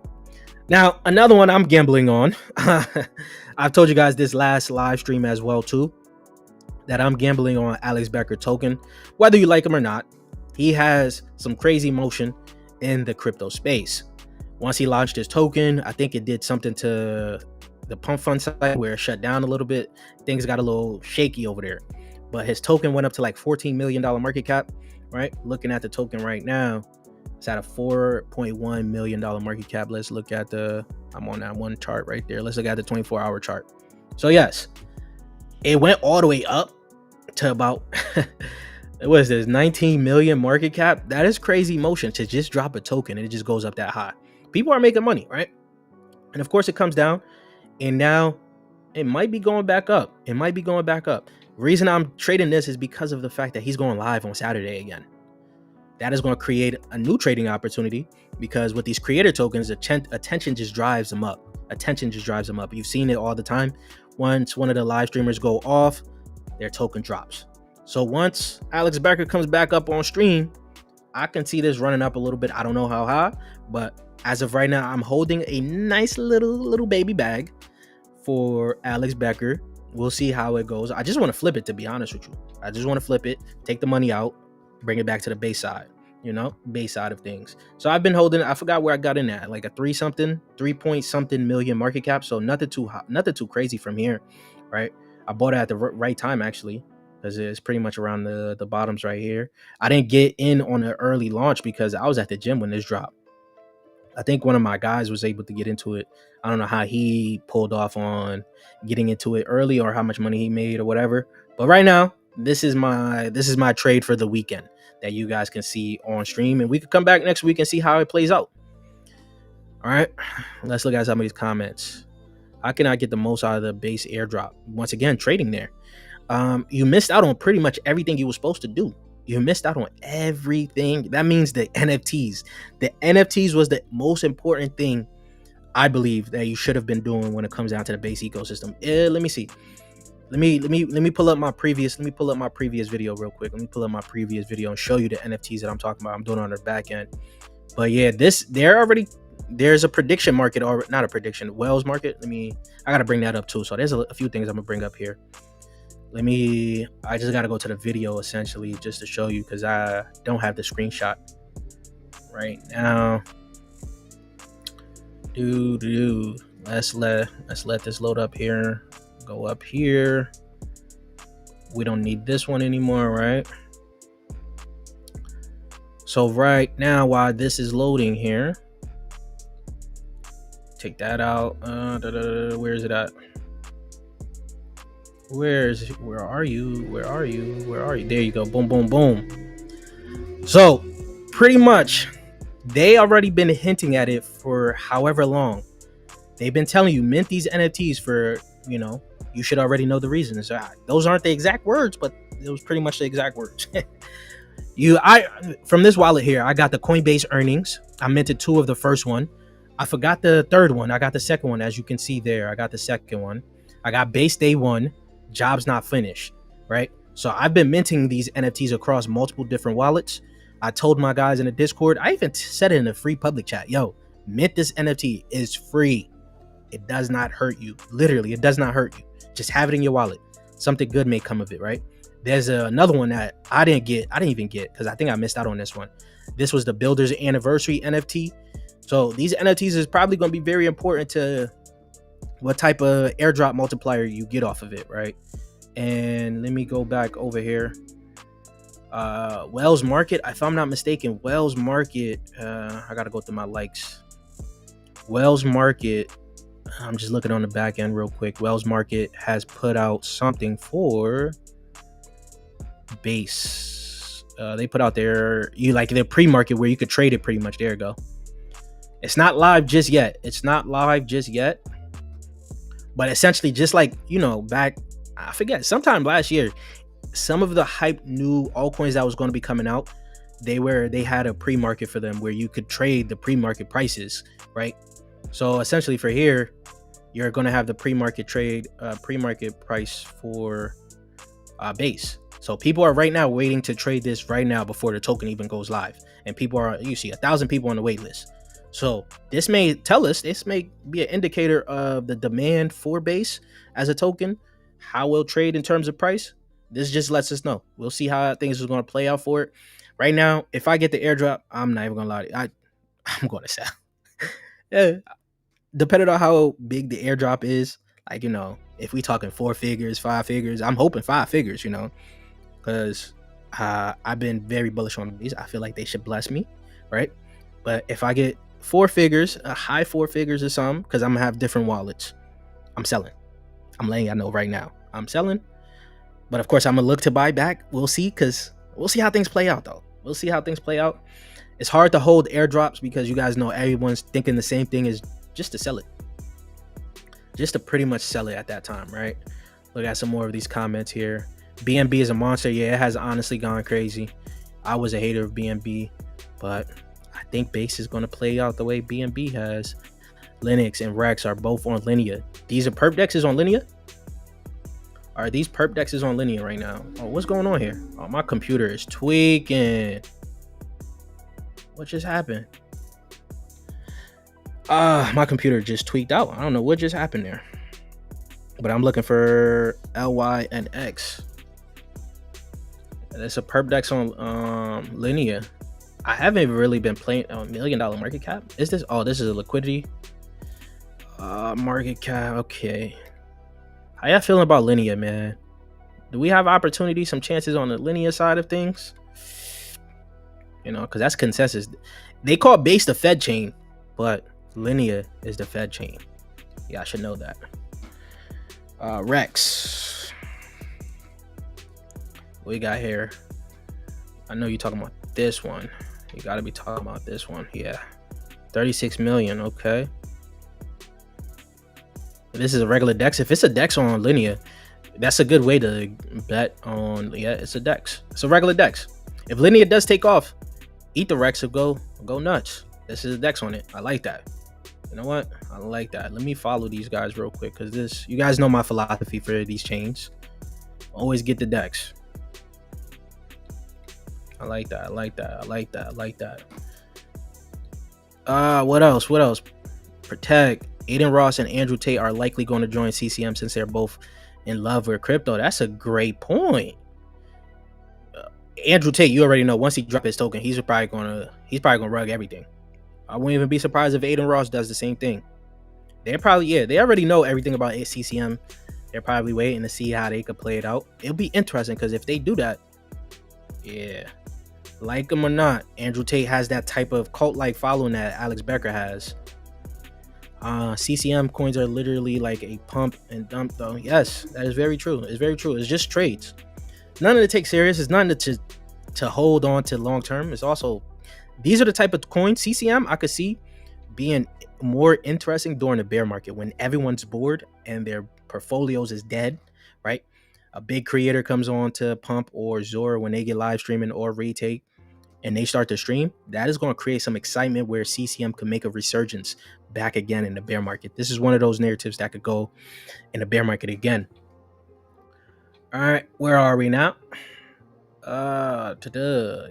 Now, another one I'm gambling on. I've told you guys this last live stream as well, too, that I'm gambling on Alex BECKER token. Whether you like him or not, he has some crazy motion in the crypto space. Once he launched his token, I think it did something to the pump fund side where it shut down a little bit. Things got a little shaky over there. But his token went up to like $14 million market cap, right? Looking at the token right now, it's at a $4.1 million market cap. Let's look at I'm on that one chart right there. Let's look at the 24-hour chart. So yes, it went all the way up to about, what is this, 19 million market cap? That is crazy motion to just drop a token and it just goes up that high. People are making money, right? And of course it comes down and now it might be going back up. The reason I'm trading this is because of the fact that he's going live on Saturday again. That is going to create a new trading opportunity because with these creator tokens, attention just drives them up. You've seen it all the time. Once one of the live streamers go off, their token drops. So once Alex BECKER comes back up on stream, I can see this running up a little bit. I don't know how high, but as of right now, I'm holding a nice little baby bag for Alex BECKER. We'll see how it goes. I just want to flip it, to be honest with you. I just want to flip it, take the money out, bring it back to the base side, base side of things. So I've been holding, I forgot where I got in at, like a 3-point-something million market cap. So nothing too hot, nothing too crazy from here, right? I bought it at the right time actually, because it's pretty much around the bottoms right here. I didn't get in on an early launch because I was at the gym when this dropped. I think one of my guys was able to get into it. I don't know how he pulled off on getting into it early or how much money he made or whatever. But right now, this is my trade for the weekend that you guys can see on stream, and we could come back next week and see how it plays out. All right, let's look at some of these comments. How can I get the most out of the base airdrop? Once again, trading there. You missed out on pretty much everything you were supposed to do. You missed out on everything. That means the NFTs was the most important thing, I believe, that you should have been doing when it comes down to the base ecosystem. Let me see. Let me pull up my previous video real quick. Let me pull up my previous video and show you the NFTs that I'm talking about. I'm doing it on the back end. But yeah, there's a prediction market, or not a prediction, Wells market. I gotta bring that up too. So there's a few things I'm gonna bring up here. I just gotta go to the video essentially just to show you, because I don't have the screenshot right now. Let's let this load up here. Go up here. We don't need this one anymore, right? So right now, while this is loading here, take that out. Where is it at? Where are you? There you go. Boom, boom, boom. So pretty much they already been hinting at it for however long. They've been telling you mint these NFTs for, you should already know the reasons. Those aren't the exact words, but it was pretty much the exact words. From this wallet here, I got the COINBASE earnings. I minted 2 of the first one. I forgot the third one. I got the second one, as you can see there. I got the second one. I got base day 1, jobs not finished, right? So I've been minting these NFTs across multiple different wallets. I told my guys in the Discord, I even said it in a free public chat, yo, mint this NFT. Is free. It does not hurt you. Literally, it does not hurt you. Just have it in your wallet. Something good may come of it, right? There's another one that I didn't even get because I think I missed out on this one. This was the Builder's Anniversary NFT. So these NFTs is probably going to be very important to what type of airdrop multiplier you get off of it, right? And let me go back over here. Wells Market, if I'm not mistaken, Wells Market, I got to go through my likes. Wells Market, I'm just looking on the back end real quick. Wells Market has put out something for base. They put out their pre-market where you could trade it pretty much. There you go. It's not live just yet. But essentially, just like, back, I forget, sometime last year, some of the hype new altcoins that was going to be coming out, they had a pre-market for them where you could trade the pre-market prices, right? So essentially for here, you're going to have the pre-market price for base. So people are right now waiting to trade this right now before the token even goes live. And you see 1,000 people on the wait list. So this may be an indicator of the demand for base as a token, how we'll trade in terms of price. This just lets us know. We'll see how things are going to play out for it. Right now, if I get the airdrop, I'm not even going to lie to you. I'm going to sell. Yeah. Depending on how big the airdrop is, if we talking 4 figures, 5 figures, I'm hoping 5 figures, because I've been very bullish on these. I feel like they should bless me, right? But if I get 4 figures, a high 4 figures or something, because I'm gonna have different wallets, I'm selling. I'm letting y'all know right now, I'm selling. But of course, I'm gonna look to buy back. We'll see, because we'll see how things play out, though. We'll see how things play out. It's hard to hold airdrops because you guys know everyone's thinking the same thing, is just to sell it. Just to pretty much sell it at that time, right? Look at some more of these comments here. BNB is a monster. Yeah, it has honestly gone crazy. I was a hater of BNB, but I think base is going to play out the way BNB has. Linux and Rex are both on Linea. These are Perp DEXs on Linea? Are these Perp DEXs on Linea right now? Oh, what's going on here? Oh, my computer is tweaking. What just happened? My computer just tweaked out. I don't know what just happened there. But I'm looking for LY and X. It's a Perp DEX on Linea. I haven't really been playing $1 million market cap. Is this? Oh, this is a liquidity market cap. Okay. How y'all feeling about Linea, man? Do we have opportunity, some chances on the Linea side of things? Because that's consensus. They call base the Fed chain, but Linea is the Fed chain. Yeah, I should know that. Rex. What we got here? I know you're talking about this one. You got to be talking about this one. Yeah. 36 million. Okay. This is a regular DEX. If it's a DEX on Linea, that's a good way to bet on. Yeah, it's a DEX. It's a regular DEX. If linear does take off, Rex will go nuts. This is a DEX on it. I like that. You know what? I like that. Let me follow these guys real quick, because this, you guys know my philosophy for these chains. Always get the DEX. I like that. I like that. I like that. I like that. What else? What else? Protect. Aiden Ross and Andrew Tate are likely going to join CCM since they're both in love with crypto. That's a great point. Andrew Tate, you already know, once he drops his token, he's probably gonna rug everything. I wouldn't even be surprised if Aiden Ross does the same thing. They're probably, yeah, they already know everything about CCM. They're probably waiting to see how they could play it out. It'll be interesting, because if they do that, yeah, like him or not, Andrew Tate has that type of cult-like following that Alex Becker has. CCM coins are literally like a pump and dump, though. Yes, that is very true. It's very true. It's just trades. None of it take serious. It's nothing to hold on to long term. It's also, these are the type of coins, CCM, I could see being more interesting during the bear market, when everyone's bored and their portfolios is dead, right? A big creator comes on to Pump or Zora when they get live streaming, or retake, and they start to stream. That is going to create some excitement where CCM can make a resurgence back again in the bear market. This is one of those narratives that could go in the bear market again. All right, where are we now?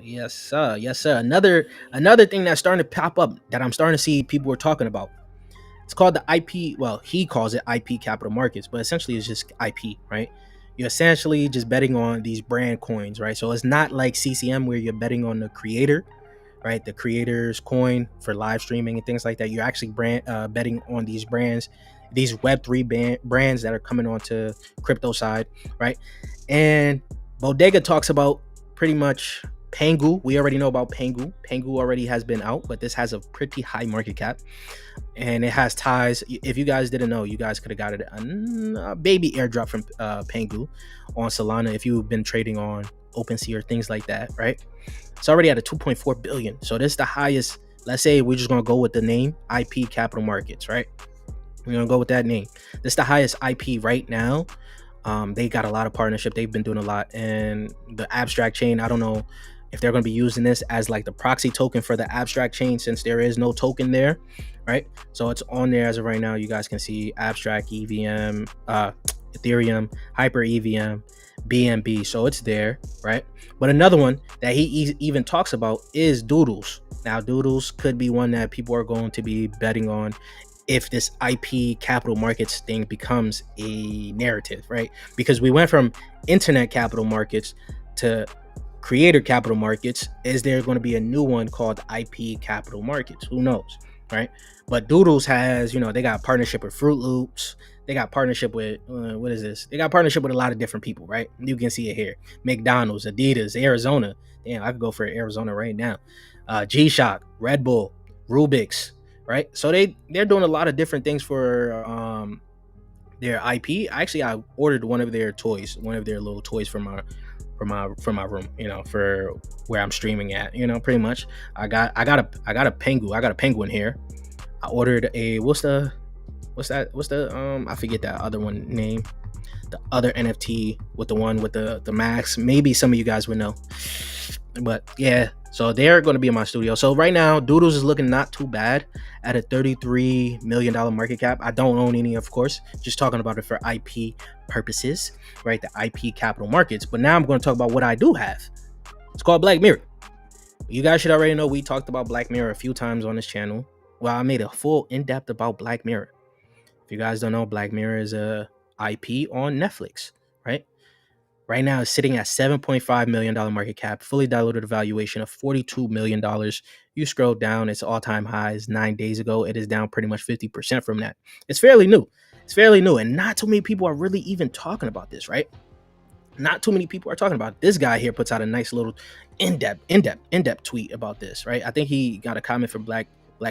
Yes sir, yes sir. Another thing that's starting to pop up that I'm starting to see people are talking about. It's called the IP. Well, he calls it IP capital markets, but essentially it's just IP, right? You're essentially just betting on these brand coins, right? So it's not like CCM where you're betting on the creator, right? The creator's coin for live streaming and things like that. You're actually betting on these brands, these Web3 brands that are coming onto crypto side, right? And Bodega talks about pretty much Pengu. We already know about Pengu. Pengu already has been out, but this has a pretty high market cap, and it has ties. If you guys didn't know, you guys could have got it a baby airdrop from Pengu on Solana if you've been trading on OpenSea or things like that, right? It's already at a 2.4 billion. So this is the highest. Let's say we're just gonna go with the name IP Capital Markets, right? We're gonna go with that name. This is the highest IP right now. They got a lot of partnership. They've been doing a lot, and the abstract chain, I don't know if they're going to be using this as like the proxy token for the abstract chain, since there is no token there, right? So it's on there as of right now. You guys can see abstract EVM, Ethereum, Hyper EVM, BNB. So it's there, right? But another one that he even talks about is Doodles. Now, Doodles could be one that people are going to be betting on if this IP capital markets thing becomes a narrative, right? Because we went from internet capital markets to creator capital markets. Is there going to be a new one called IP capital markets? Who knows, right? But Doodles has, you know, they got partnership with Fruit Loops. They got partnership with, what is this? They got partnership with a lot of different people, right? You can see it here. McDonald's, Adidas, Arizona. Damn, I could go for Arizona right now. G-Shock, Red Bull, Rubik's, right? So they're doing a lot of different things for their IP. Actually, I ordered one of their toys, one of their little toys for my room, you know, for where I'm streaming at, you know, pretty much. I got a penguin here. I ordered a what's the I forget that other one name, the other NFT with the one with the max. Maybe some of you guys would know, but yeah. So they're going to be in my studio. So right now, Doodles is looking not too bad at a $33 million market cap. I don't own any, of course, just talking about it for IP purposes, right? The IP capital markets. But now I'm going to talk about what I do have. It's called Black Mirror. You guys should already know we talked about Black Mirror a few times on this channel. Well, I made a full in-depth about Black Mirror. If you guys don't know, Black Mirror is a IP on Netflix, right? Right now, it's sitting at $7.5 million market cap, fully diluted valuation of $42 million. You scroll down, its all-time highs 9 days ago. It is down pretty much 50% from that. It's fairly new. It's fairly new, and not too many people are really even talking about this, right? Not too many people are talking about it. This guy here puts out a nice little in-depth tweet about this, right? I think he got a comment from Black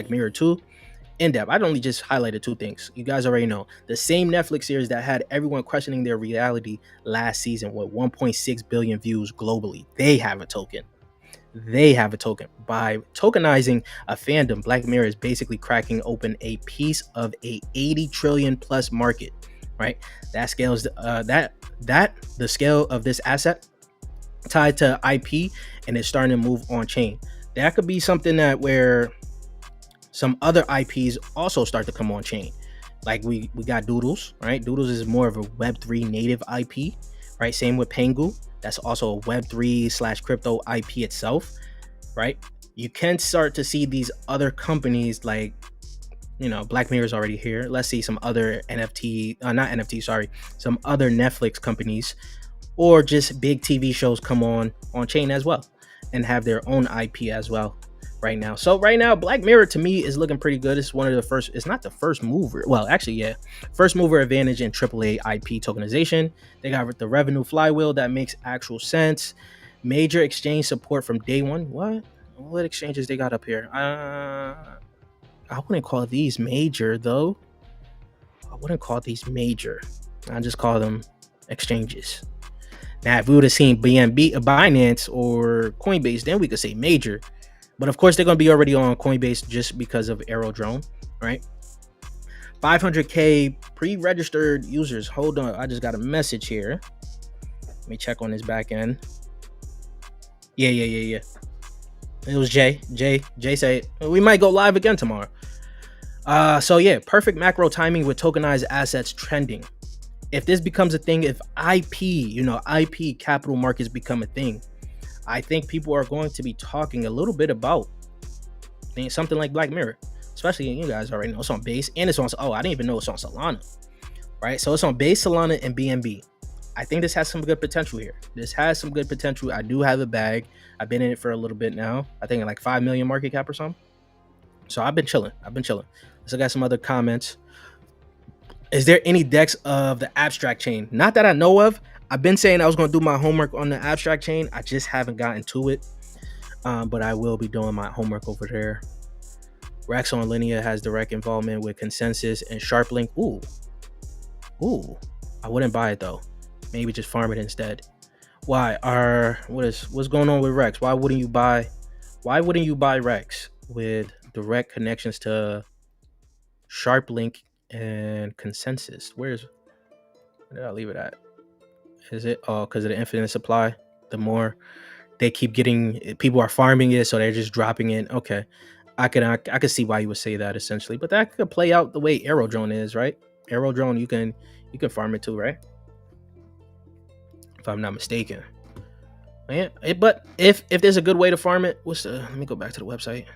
Mirror too. In-depth. I'd only just highlighted two things. You guys already know. The same Netflix series that had everyone questioning their reality last season with 1.6 billion views globally. They have a token. By tokenizing a fandom, Black Mirror is basically cracking open a piece of a 80 trillion plus market, right? That scales the scale of this asset tied to IP and it's starting to move on chain. That could be something that where some other IPs also start to come on chain. Like we got Doodles, right? Doodles is more of a Web3 native IP, right? Same with Pengu. That's also a Web3 / crypto IP itself, right? You can start to see these other companies like, Black Mirror is already here. Let's see some other some other Netflix companies or just big TV shows come on chain as well and have their own IP as well right now. So right now, Black Mirror to me is looking pretty good. It's one of the first, it's not the first mover. Well, actually, yeah. First mover advantage in AAA IP tokenization. They got the revenue flywheel that makes actual sense. Major exchange support from day one. What exchanges they got up here? I wouldn't call these major though. I wouldn't call these major. I just call them exchanges. Now, if we would have seen Binance or Coinbase, then we could say major. But of course, they're going to be already on Coinbase just because of Aerodrome, right? 500K pre-registered users. Hold on. I just got a message here. Let me check on his back end. Yeah. It was Jay. Jay said, we might go live again tomorrow. So yeah, perfect macro timing with tokenized assets trending. If this becomes a thing, if IP capital markets become a thing, I think people are going to be talking a little bit about something like Black Mirror, especially you guys already know it's on Base and it's on. Oh, I didn't even know it's on Solana, right? So it's on Base, Solana, and BNB. I think this has some good potential here. This has some good potential. I do have a bag. I've been in it for a little bit now. I think like 5 million market cap or something. So I've been chilling. So I got some other comments. Is there any DEX of the abstract chain? Not that I know of. I've been saying I was going to do my homework on the abstract chain. I just haven't gotten to it. But I will be doing my homework over there. Rex on Linea has direct involvement with Consensus and SharpLink. Ooh. I wouldn't buy it though. Maybe just farm it instead. What's going on with Rex? Why wouldn't you buy Rex with direct connections to SharpLink and Consensus? Where did I leave it at? Is it because of the infinite supply? The more they keep getting, people are farming it, so they're just dropping it. Okay, I could see why you would say that essentially, but that could play out the way Aerodrone is, right? Aerodrone, you can farm it too, right? If I'm not mistaken. Yeah, but if there's a good way to farm it, let me go back to the website.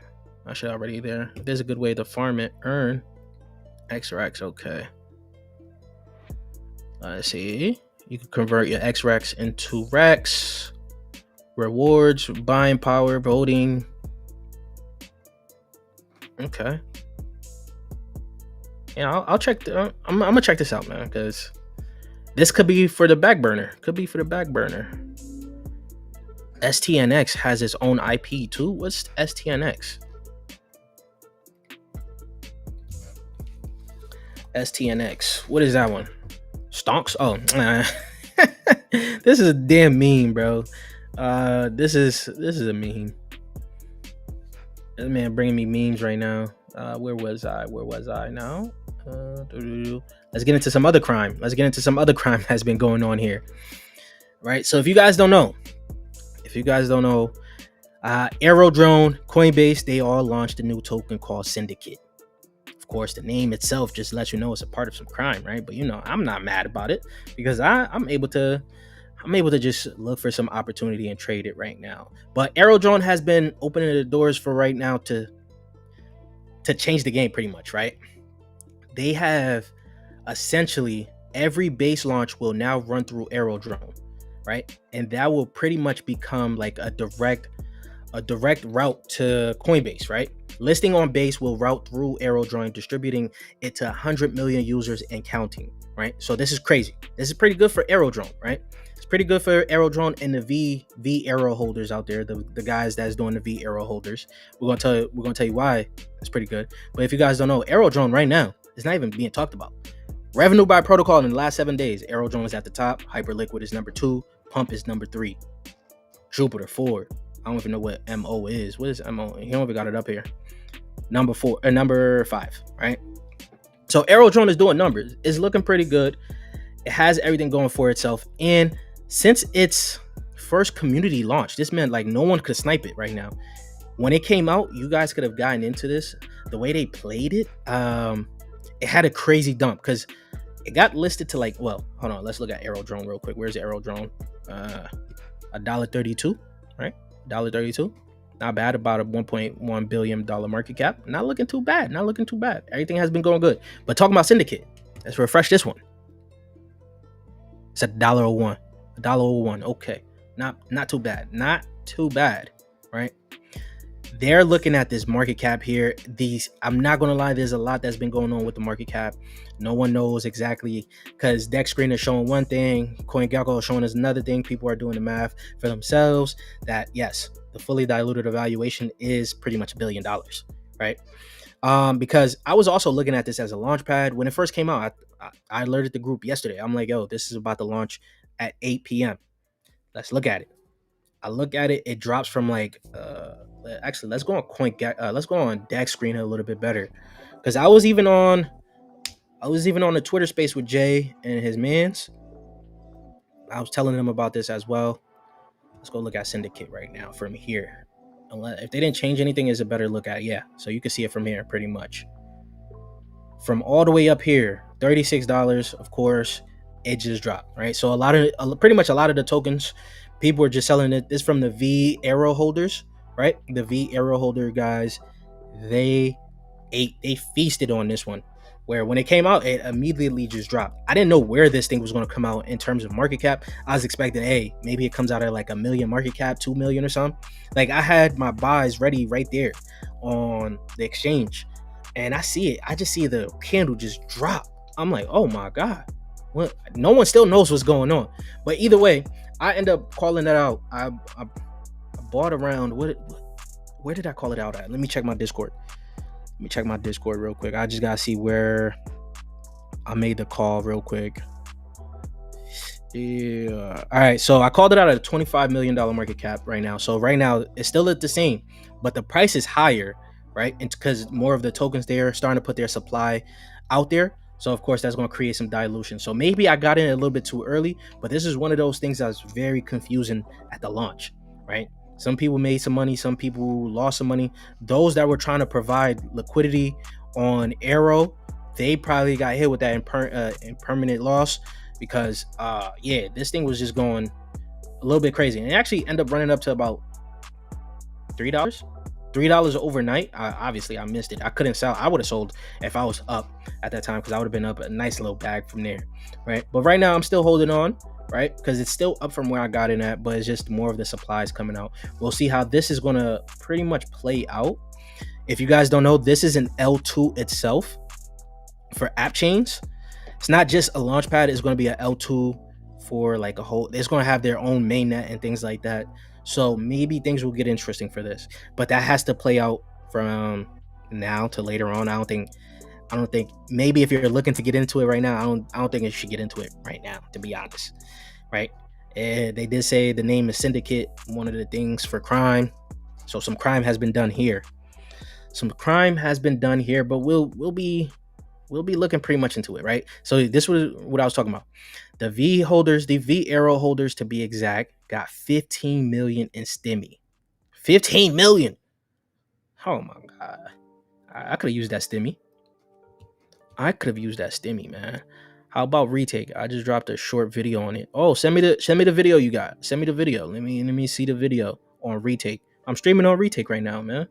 I should already there. If there's a good way to farm it, earn XRX. Okay. Let's see. You can convert your XRX into Rex. Rewards, buying power, voting. Okay. Yeah, I'll check. I'm gonna check this out, man, because this could be for the back burner. STNX has its own IP too. What's STNX? STNX. What is that one? Stonks? Oh, this is a damn meme, bro. This is a meme. This man bringing me memes right now. Where was I now? Let's get into some other crime. That's been going on here. Right. So if you guys don't know, Aerodrone, Coinbase, they all launched a new token called Syndicate. Of course, the name itself just lets you know it's a part of some crime, right? But I'm not mad about it because I'm able to just look for some opportunity and trade it right now. But Aerodrone has been opening the doors for right now to change the game pretty much, right? They have essentially every base launch will now run through Aerodrone, right? And that will pretty much become like a direct route to Coinbase, right? Listing on Base will route through Aerodrone, distributing it to 100 million users and counting, right? So this is crazy. This is pretty good for Aerodrone, right? It's pretty good for Aerodrone and the V Aero holders out there, the guys that's doing the V Aero holders. We're gonna tell you why it's pretty good. But if you guys don't know, Aerodrone right now is not even being talked about. Revenue by protocol in the last 7 days, Aerodrone is at the top, Hyperliquid is number 2, Pump is number 3, Jupiter 4. I don't even know what MO is. What is MO? He don't even got it up here. Number 5, right? So Aerodrone is doing numbers. It's looking pretty good. It has everything going for itself. And since it's first community launch. This meant like no one could snipe it right now. When it came out, you guys could have gotten into this. The way they played it, it had a crazy dump because it got listed to like, well, hold on, let's look at Aero Drone real quick. Where's the Aero Drone? $1.32, right? $1.32. Not bad. About a $1.1 billion market cap. Not looking too bad. Not looking too bad. Everything has been going good. But talking about Syndicate, let's refresh this one. It's $1.01. $1.01. Okay. Not too bad. Not too bad. Right? They're looking at this market cap here. I'm not gonna lie, there's a lot that's been going on with the market cap. No one knows exactly, because DEX screen is showing one thing, CoinGecko is showing us another thing. People are doing the math for themselves that yes, the fully diluted evaluation is pretty much $1 billion, right? Because I was also looking at this as a launch pad. When it first came out, I alerted the group yesterday. I'm like, yo, this is about to launch at 8 p.m. Let's look at it. I look at it, it drops from like actually let's go on let's go on DEX screen a little bit better, because I was even on the Twitter space with Jay and his mans. I was telling them about this as well. Let's go look at Syndicate right now from here. If they didn't change anything, is a better look at, yeah, so you can see it from here pretty much from all the way up here. $36, of course, it just dropped, right? So pretty much a lot of the tokens, people are just selling it. This from the V aero holders, right? The V aero holder guys, they feasted on this one, where when it came out, it immediately just dropped. I didn't know where this thing was going to come out in terms of market cap. I was expecting, hey, maybe it comes out at like $1 million market cap, 2 million or something. Like I had my buys ready right there on the exchange, and I see it. I just see the candle just drop. I'm like, oh my God. Well, no one still knows what's going on. But either way, I end up calling that out. I bought around, where did I call it out at? Let me check my Discord. Let me check my Discord real quick. I just gotta see where I made the call real quick. Yeah. All right. So I called it out at a $25 million market cap right now. So right now it's still at the same, but the price is higher, right? And because more of the tokens there are starting to put their supply out there. So of course that's going to create some dilution. So maybe I got in a little bit too early, but this is one of those things that's very confusing at the launch, right? Some people made some money, some people lost some money. Those that were trying to provide liquidity on Aero, they probably got hit with that impermanent loss, because yeah, this thing was just going a little bit crazy, and it actually ended up running up to about $3 overnight. Obviously I missed it. I couldn't sell. I would have sold if I was up at that time, because I would have been up a nice little bag from there, right? But right now I'm still holding on, right? Because it's still up from where I got in at, but it's just more of the supplies coming out. We'll see how this is going to pretty much play out. If you guys don't know, this is an L2 itself for app chains. It's not just a launch pad. It's going to be an L2 for like a whole, it's going to have their own mainnet and things like that. So maybe things will get interesting for this, but that has to play out from now to later on. I don't think maybe if you're looking to get into it right now, I don't think you should get into it right now, to be honest, right? They did say the name is Syndicate, one of the things for crime. So some crime has been done here. But we'll be looking pretty much into it, right? So this was what I was talking about. The V Aero holders to be exact, got 15 million in stimmy. 15 million. Oh my God. I could have used that stimmy. Man. How about retake? I just dropped a short video on it. Oh, send me the video you got. Send me the video. Let me see the video on retake. I'm streaming on retake right now, man.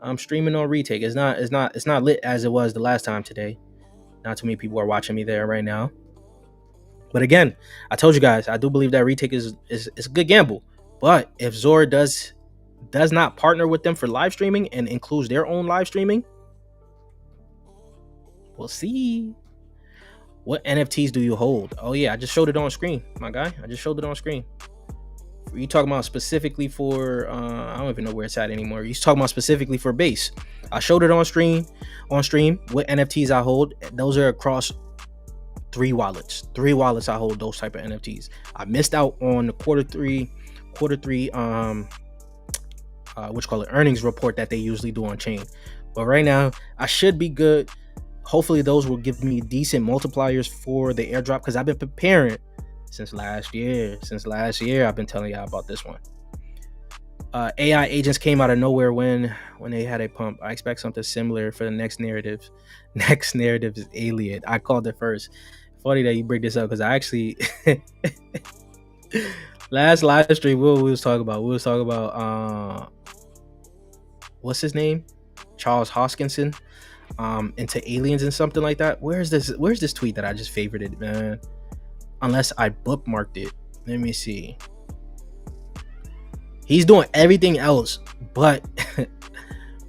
It's not lit as it was the last time today. Not too many people are watching me there right now. But again, I told you guys, I do believe that retake is a good gamble. But if Zora does not partner with them for live streaming and includes their own live streaming, we'll see. What NFTs do you hold? Oh yeah, I just showed it on screen, my guy. I just showed it on screen. Are you talking about specifically for I don't even know where it's at anymore. You talking about specifically for base? I showed it on stream what NFTs I hold. Those are across three wallets I hold those type of NFTs. I missed out on the quarter three earnings report that they usually do on chain, but right now I should be good. Hopefully those will give me decent multipliers for the airdrop, because I've been preparing Since last year. I've been telling y'all about this one. AI agents came out of nowhere when they had a pump. I expect something similar for the next narrative. Next narrative is alien. I called it first. Funny that you bring this up because I actually last live stream what we was talking about. We was talking about what's his name? Charles Hoskinson. Into aliens and something like that. Where's this tweet that I just favorited, man? Unless I bookmarked it. Let me see. He's doing everything else but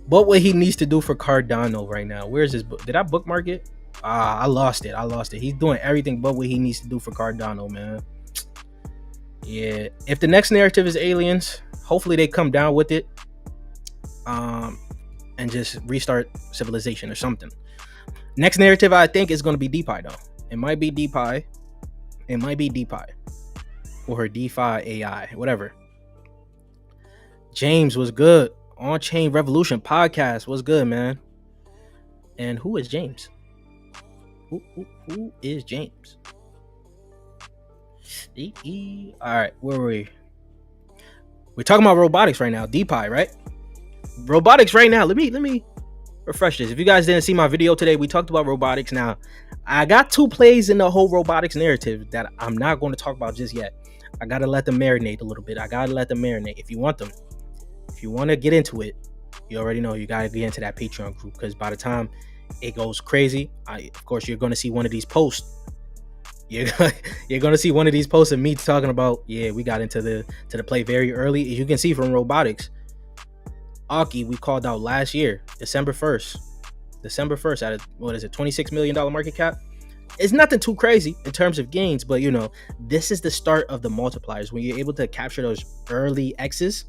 what he needs to do for Cardano right now. Where's his book? Did I bookmark it? I lost it. He's doing everything but what he needs to do for Cardano, man. Yeah. If the next narrative is aliens, hopefully they come down with it. And just restart civilization or something. Next narrative I think is going to be DeFi though. It might be DeFi. Or DeFi AI, whatever. James was good. On-Chain Revolution podcast was good, man. And who is James? Who is James? All right, where were we? We're talking about robotics right now. DeFi, right? Robotics right now. Let me refresh this. If you guys didn't see my video today, we talked about robotics. Now, I got 2 plays in the whole robotics narrative that I'm not going to talk about just yet. I got to let them marinate a little bit. If you want them. If you want to get into it, you already know you got to get into that Patreon group because by the time it goes crazy, of course, you're going to see one of these posts. You're going to see one of these posts of me talking about, yeah, we got into the play very early. As you can see from robotics, Archie, we called out last year, December 1st at a, what is it, $26 million market cap. It's nothing too crazy in terms of gains, but you know, this is the start of the multipliers. When you're able to capture those early X's,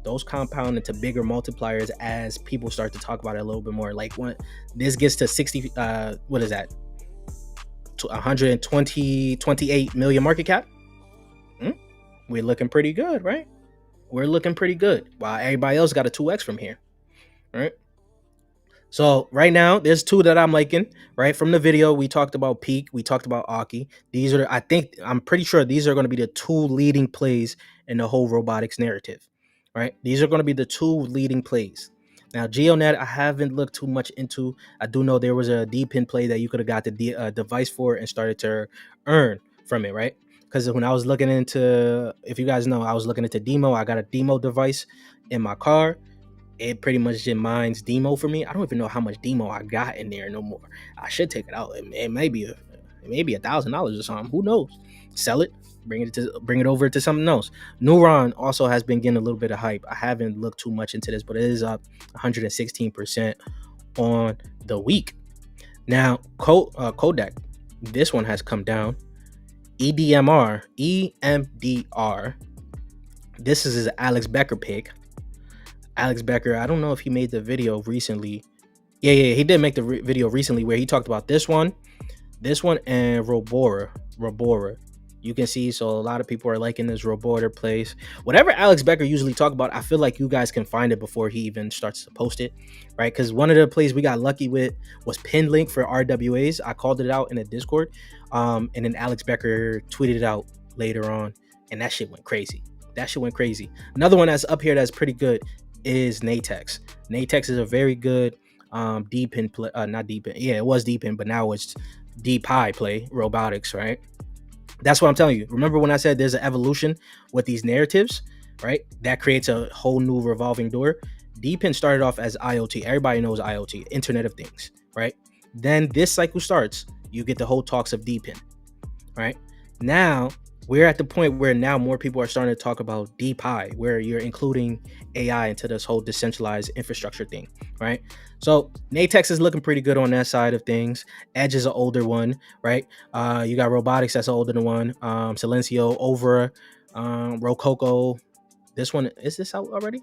those compound into bigger multipliers as people start to talk about it a little bit more. Like when this gets to 60, what is that? 28 million market cap. We're looking pretty good, right? We're looking pretty good. While everybody else got a 2x from here, right? So right now, there's 2 that I'm liking, right? From the video, we talked about Peak, we talked about Aki. These are, I'm pretty sure these are going to be the 2 leading plays in the whole robotics narrative, right? These are going to be the 2 leading plays. Now, GeoNet, I haven't looked too much into. I do know there was a D-pin play that you could have got the device for and started to earn from it, right? Because when I was looking into, if you guys know, I was looking into Demo. I got a Demo device in my car. It pretty much just mines Demo for me. I don't even know how much Demo I got in there no more. I should take it out. It may be $1,000 or something. Who knows? Sell it, bring it over to something else. Neuron also has been getting a little bit of hype. I haven't looked too much into this, but it is up 116% on the week. Now, Kodak, this one has come down. EMDR. This is his Alex Becker pick. Alex Becker, I don't know if he made the video recently. Yeah, he did make the video recently where he talked about this one, and Robora. You can see, so a lot of people are liking this Robora plays. Whatever Alex Becker usually talk about, I feel like you guys can find it before he even starts to post it, right? Because one of the plays we got lucky with was pinned link for RWAs. I called it out in the Discord, and then Alex Becker tweeted it out later on, and that shit went crazy. Another one that's up here that's pretty good is Natex. Natex is a very good D-pin play, not D-pin. Yeah, it was D-pin, but now it's DeFi play, robotics, right? That's what I'm telling you. Remember when I said there's an evolution with these narratives, right? That creates a whole new revolving door. D-pin started off as IoT. Everybody knows IoT, Internet of Things, right? Then this cycle starts. You get the whole talks of D-pin, right? Now, we're at the point where now more people are starting to talk about DeFi, where you're including AI into this whole decentralized infrastructure thing, right? So Natex is looking pretty good on that side of things. Edge is an older one, right? You got Robotics, that's an older one. Silencio, Over, Rococo. This one, is this out already?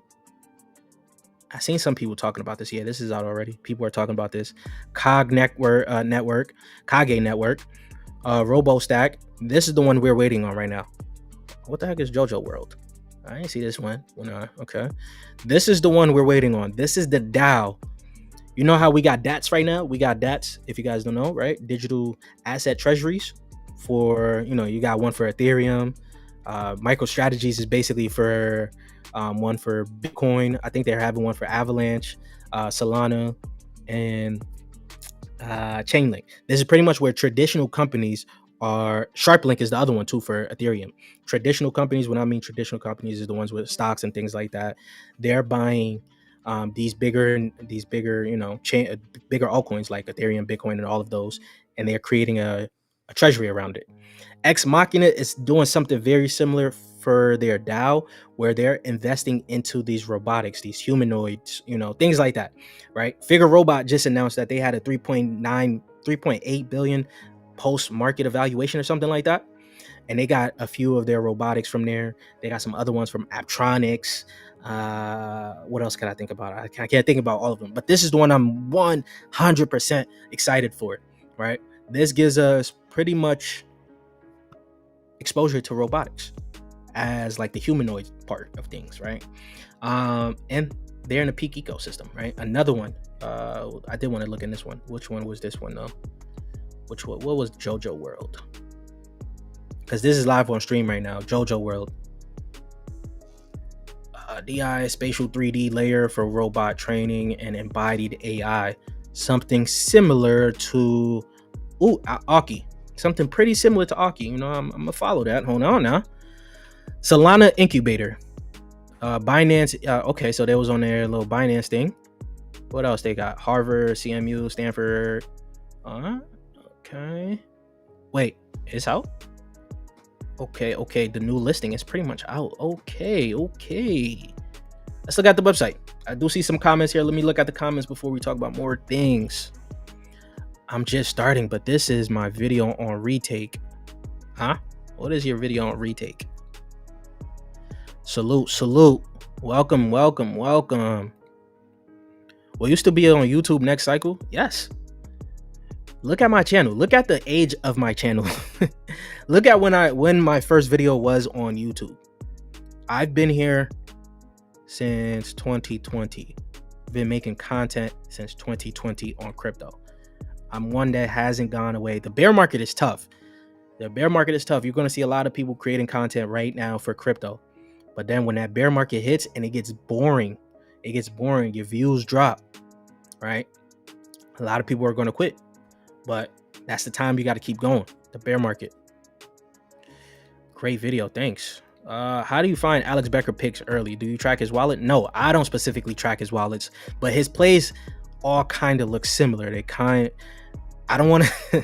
I've seen some people talking about this. Yeah, this is out already. People are talking about this. Kage Network, RoboStack. This is the one we're waiting on right now. What the heck is JoJo World? I didn't see this one. No, okay. This is the one we're waiting on. This is the DAO. You know how we got DATs right now? We got DATs, if you guys don't know, right? Digital Asset Treasuries. for, you got one for Ethereum. MicroStrategies is basically for one for Bitcoin. I think they're having one for Avalanche, Solana, and Chainlink. This is pretty much where traditional companies are. SharpLink is the other one too for Ethereum. Traditional companies, when I mean traditional companies, is the ones with stocks and things like that. They're buying these bigger, bigger altcoins like Ethereum, Bitcoin, and all of those, and they're creating a treasury around it. Ex Machina is doing something very similar for their DAO, where they're investing into these robotics, these humanoids, things like that, right? Figure Robot just announced that they had a 3.8 billion post market evaluation or something like that. And they got a few of their robotics from there. They got some other ones from Aptronics. What else can I think about? I can't think about all of them, but this is the one I'm 100% excited for, right? This gives us pretty much exposure to robotics as like the humanoid part of things, right? And they're in a peak ecosystem, right? Another one, I did want to look in this one. Which one was this one though? What was JoJo World? Because this is live on stream right now. JoJo World. DI spatial 3D layer for robot training and embodied AI. Something similar to Archie. Something pretty similar to Archie. I'm gonna follow that. Hold on now. Solana Incubator. Binance. Okay, so they was on their little Binance thing. What else they got? Harvard, CMU, Stanford. Okay. Wait, it's out? Okay. The new listing is pretty much out. Okay. Let's look at the website. I do see some comments here. Let me look at the comments before we talk about more things. I'm just starting, but this is my video on retake. Huh? What is your video on retake? Salute. Welcome. Will you still be on YouTube next cycle? Yes. Look at my channel. Look at the age of my channel. Look at when my first video was on YouTube. I've been here since 2020. Been making content since 2020 on crypto. I'm one that hasn't gone away. The bear market is tough. You're going to see a lot of people creating content right now for crypto. But then when that bear market hits and it gets boring, your views drop, right? A lot of people are going to quit. But that's the time you got to keep going. The bear market. Great video. Thanks. How do you find Alex Becker picks early? Do you track his wallet? No, I don't specifically track his wallets, but his plays all kind of look similar. I don't want to,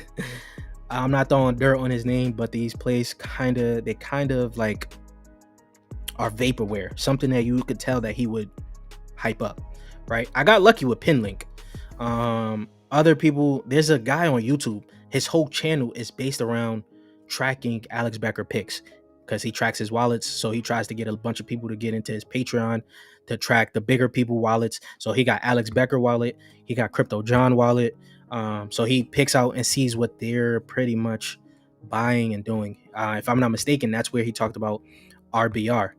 I'm not throwing dirt on his name, but these plays kind of like are vaporware. Something that you could tell that he would hype up, right? I got lucky with Pinlink. Other people, there's a guy on YouTube. His whole channel is based around tracking Alex Becker picks because he tracks his wallets. So he tries to get a bunch of people to get into his Patreon to track the bigger people wallets. So he got Alex Becker wallet. He got Crypto John wallet. So he picks out and sees what they're pretty much buying and doing. If I'm not mistaken, that's where he talked about RBR.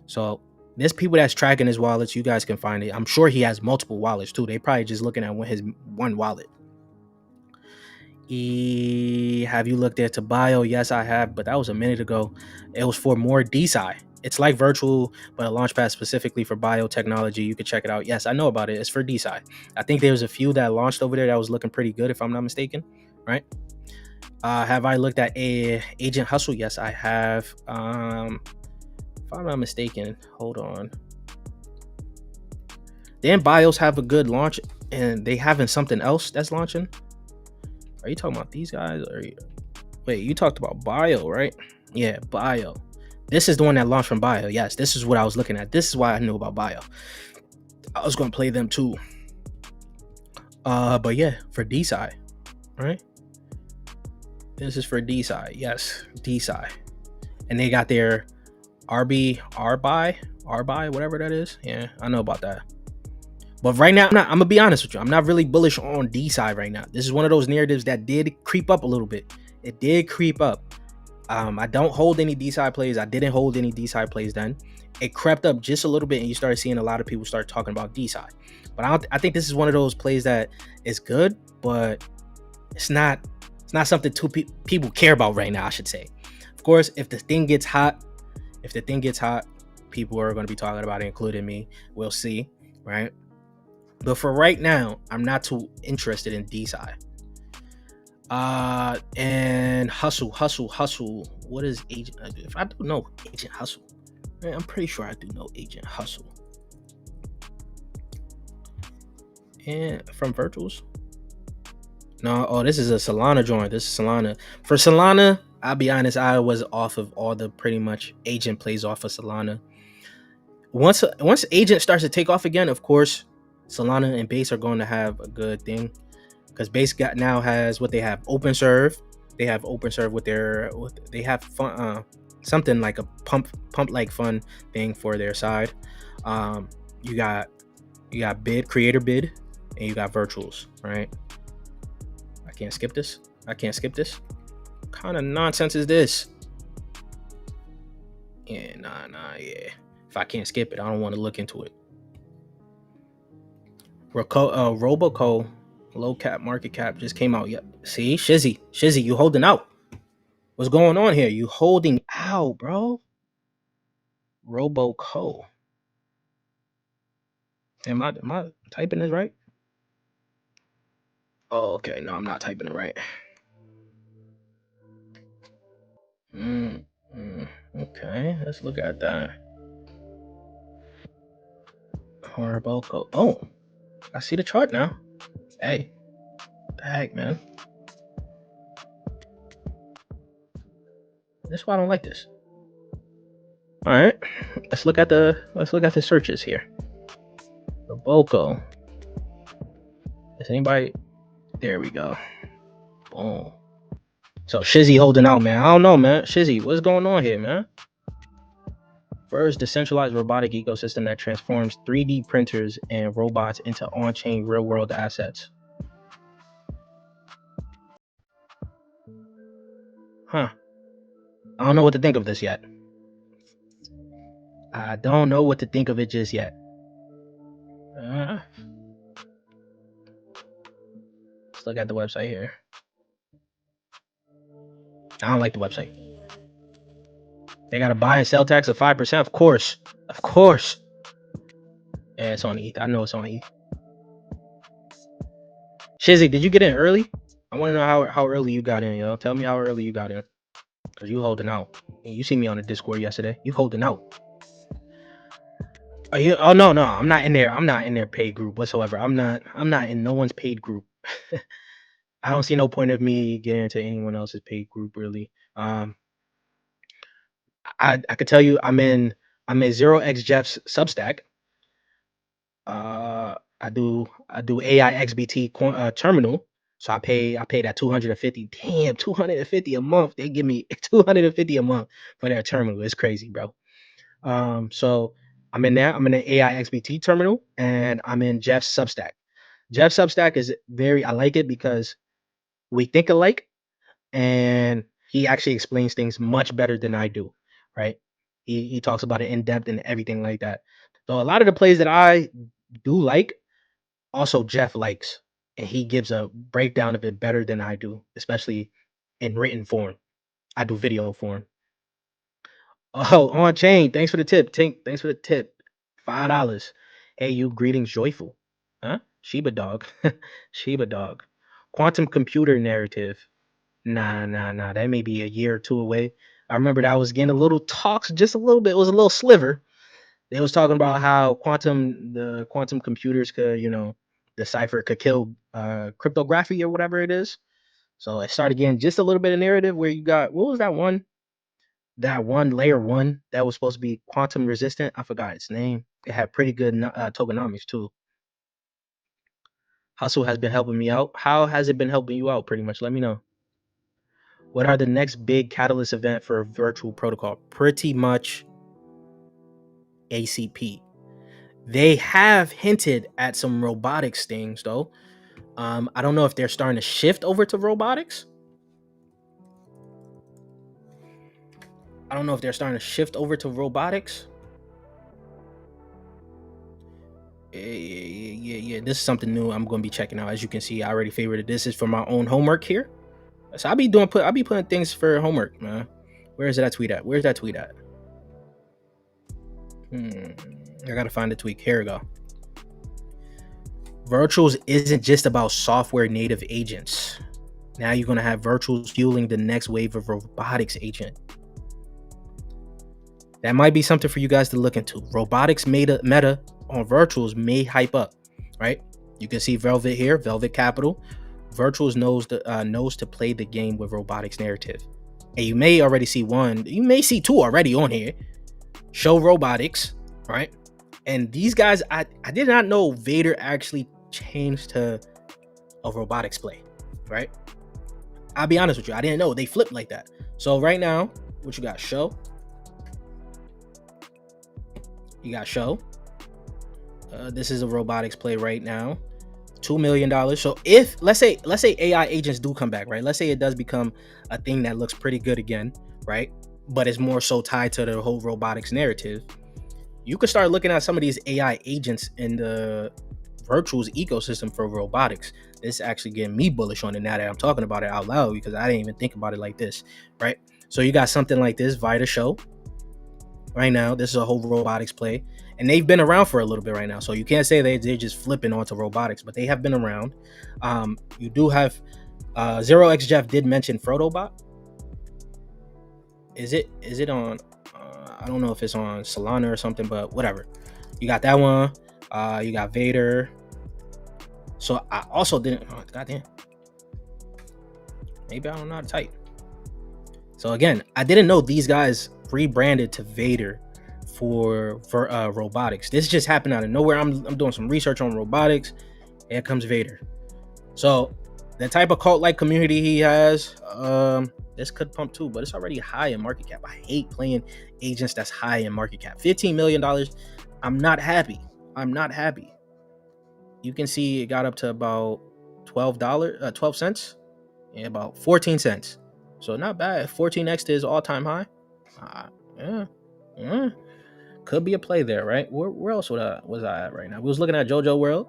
So there's people that's tracking his wallets. You guys can find it. I'm sure he has multiple wallets too. They probably just looking at his one wallet. Have you looked into bio? Yes, I have, but that was a minute ago. It was for more DeFi. It's like virtual, but a launchpad specifically for biotechnology. You could check it out. Yes, I know about it. It's for DeFi. I think there's a few that launched over there that was looking pretty good, if I'm not mistaken, right? Have I looked at Agent Hustle? Yes, I have. If I'm not mistaken, hold on. Then bios have a good launch, and they having something else that's launching. Are you talking about these guys? Wait, you talked about bio, right? Yeah, bio. This is the one that launched from bio. Yes, this is what I was looking at. This is why I knew about bio. I was going to play them too. But yeah, for DeFi, right? This is for DeFi. Yes, DeFi. And they got their RBI, whatever that is. Yeah, I know about that. But right now, I'm gonna be honest with you. I'm not really bullish on DeFi right now. This is one of those narratives that did creep up a little bit. It did creep up. I don't hold any DeFi plays. I didn't hold any DeFi plays then. It crept up just a little bit, and you started seeing a lot of people start talking about DeFi. But I think this is one of those plays that is good, but it's not It's not something people care about right now, I should say. Of course, if the thing gets hot, people are going to be talking about it, including me. We'll see, right? But for right now, I'm not too interested in DeFi. And hustle. What is agent? If I do know agent hustle, man, I'm pretty sure I do know agent hustle. And from virtuals. No, oh, this is a Solana joint. This is Solana. For Solana, I'll be honest, I was off of all the pretty much agent plays off of Solana. Once agent starts to take off again, of course, Solana and Base are going to have a good thing, because Base now has what they have, OpenServe. They have OpenServe they have fun, something like a pump like fun thing for their side. You got bid, creator bid, and you got virtuals, right? I can't skip this. What kind of nonsense is this? Yeah, yeah. If I can't skip it, I don't want to look into it. Roboco, low cap market cap just came out. Yep. See, Shizzy, you holding out. What's going on here? You holding out, bro? Roboco. Am I typing this right? Oh, okay. No, I'm not typing it right. Okay, let's look at that. Roboco. Oh, I see the chart now. Hey, what the heck, man? That's why I don't like this. All right, let's look at the searches here. Roboco. Is anybody? There we go. Boom. So Shizzy holding out, man. I don't know, man. Shizzy, what's going on here, man? First, decentralized robotic ecosystem that transforms 3D printers and robots into on-chain real-world assets. Huh. I don't know what to think of this yet. I don't know what to think of it just yet. Let's look at the website here. I don't like the website. They got a buy and sell tax of 5%. Of course. Yeah, it's on ETH. I know it's on ETH. Shizzy, did you get in early? I want to know how early you got in, yo. Tell me how early you got in. Because you holding out. You see me on the Discord yesterday. You holding out. Are you? Oh, no. I'm not in there. I'm not in their paid group whatsoever. I'm not in no one's paid group. I don't see no point of me getting into anyone else's paid group, really. I could tell you I'm in 0x Jeff's Substack. I do AI XBT terminal. So I pay that 250. Damn, 250 a month. They give me 250 a month for that terminal. It's crazy, bro. So I'm in there. I'm in the AI XBT terminal, and I'm in Jeff's Substack. Jeff's Substack is I like it because we think alike, and he actually explains things much better than I do, right? He talks about it in depth and everything like that. So a lot of the plays that I do like, also Jeff likes, and he gives a breakdown of it better than I do, especially in written form. I do video form. Oh, on chain. Thanks for the tip, Tink. Thanks for the tip. $5. Hey, you greetings, joyful. Huh? Shiba dog. Shiba dog. Quantum computer narrative. Nah. That may be a year or two away. I remember that I was getting a little talks, just a little bit. It was a little sliver. They was talking about how the quantum computers could, the cipher could kill cryptography or whatever it is. So I started getting just a little bit of narrative where you got, what was that one? That one layer one that was supposed to be quantum resistant. I forgot its name. It had pretty good tokenomics too. Hustle has been helping me out. How has it been helping you out? Pretty much. Let me know. What are the next big catalyst event for a virtual protocol? Pretty much ACP. They have hinted at some robotics things though. I don't know if they're starting to shift over to robotics. Yeah. This is something new I'm going to be checking out. As you can see, I already favorited. This is for my own homework here. So I be putting things for homework, man. Where is that tweet at? Where's that tweet at? I gotta find the tweet. Here we go. Virtuals isn't just about software native agents. Now you're gonna have virtuals fueling the next wave of robotics agent. That might be something for you guys to look into. Robotics meta on virtuals may hype up, right? You can see Velvet here, Velvet Capital. Virtuals knows to play the game with robotics narrative. And you may already see one, you may see two already on here. Show Robotics, right? And these guys, I did not know Vader actually changed to a robotics play, right? I'll be honest with you, I didn't know they flipped like that. So right now, what you got? Show. You got Show. This is a robotics play right now. $2 million. So if let's say AI agents do come back, right? Let's say it does become a thing that looks pretty good again, right? But it's more so tied to the whole robotics narrative. You could start looking at some of these AI agents in the virtuals ecosystem for robotics. This is actually getting me bullish on it now that I'm talking about it out loud, because I didn't even think about it like this, right? So you got something like this, Vita Show. Right now, this is a whole robotics play, and they've been around for a little bit right now, so you can't say they're just flipping onto robotics, but they have been around. You do have 0x Jeff did mention Frotobot. Is it on I don't know if it's on Solana or something, but whatever. You got that one. You got Vader. So I also didn't, goddamn, maybe I don't know how to type. So again, I didn't know these guys rebranded to Vader for robotics. This just happened out of nowhere. I'm doing some research on robotics. Here comes Vader. So the type of cult-like community he has, this could pump too, but it's already high in market cap. I hate playing agents that's high in market cap. $15 million. I'm not happy. You can see it got up to about $12 cents, and about 14 cents. So not bad. 14x to his all-time high. Yeah. Could be a play there, right? Where else was I at right now? We was looking at JoJo World.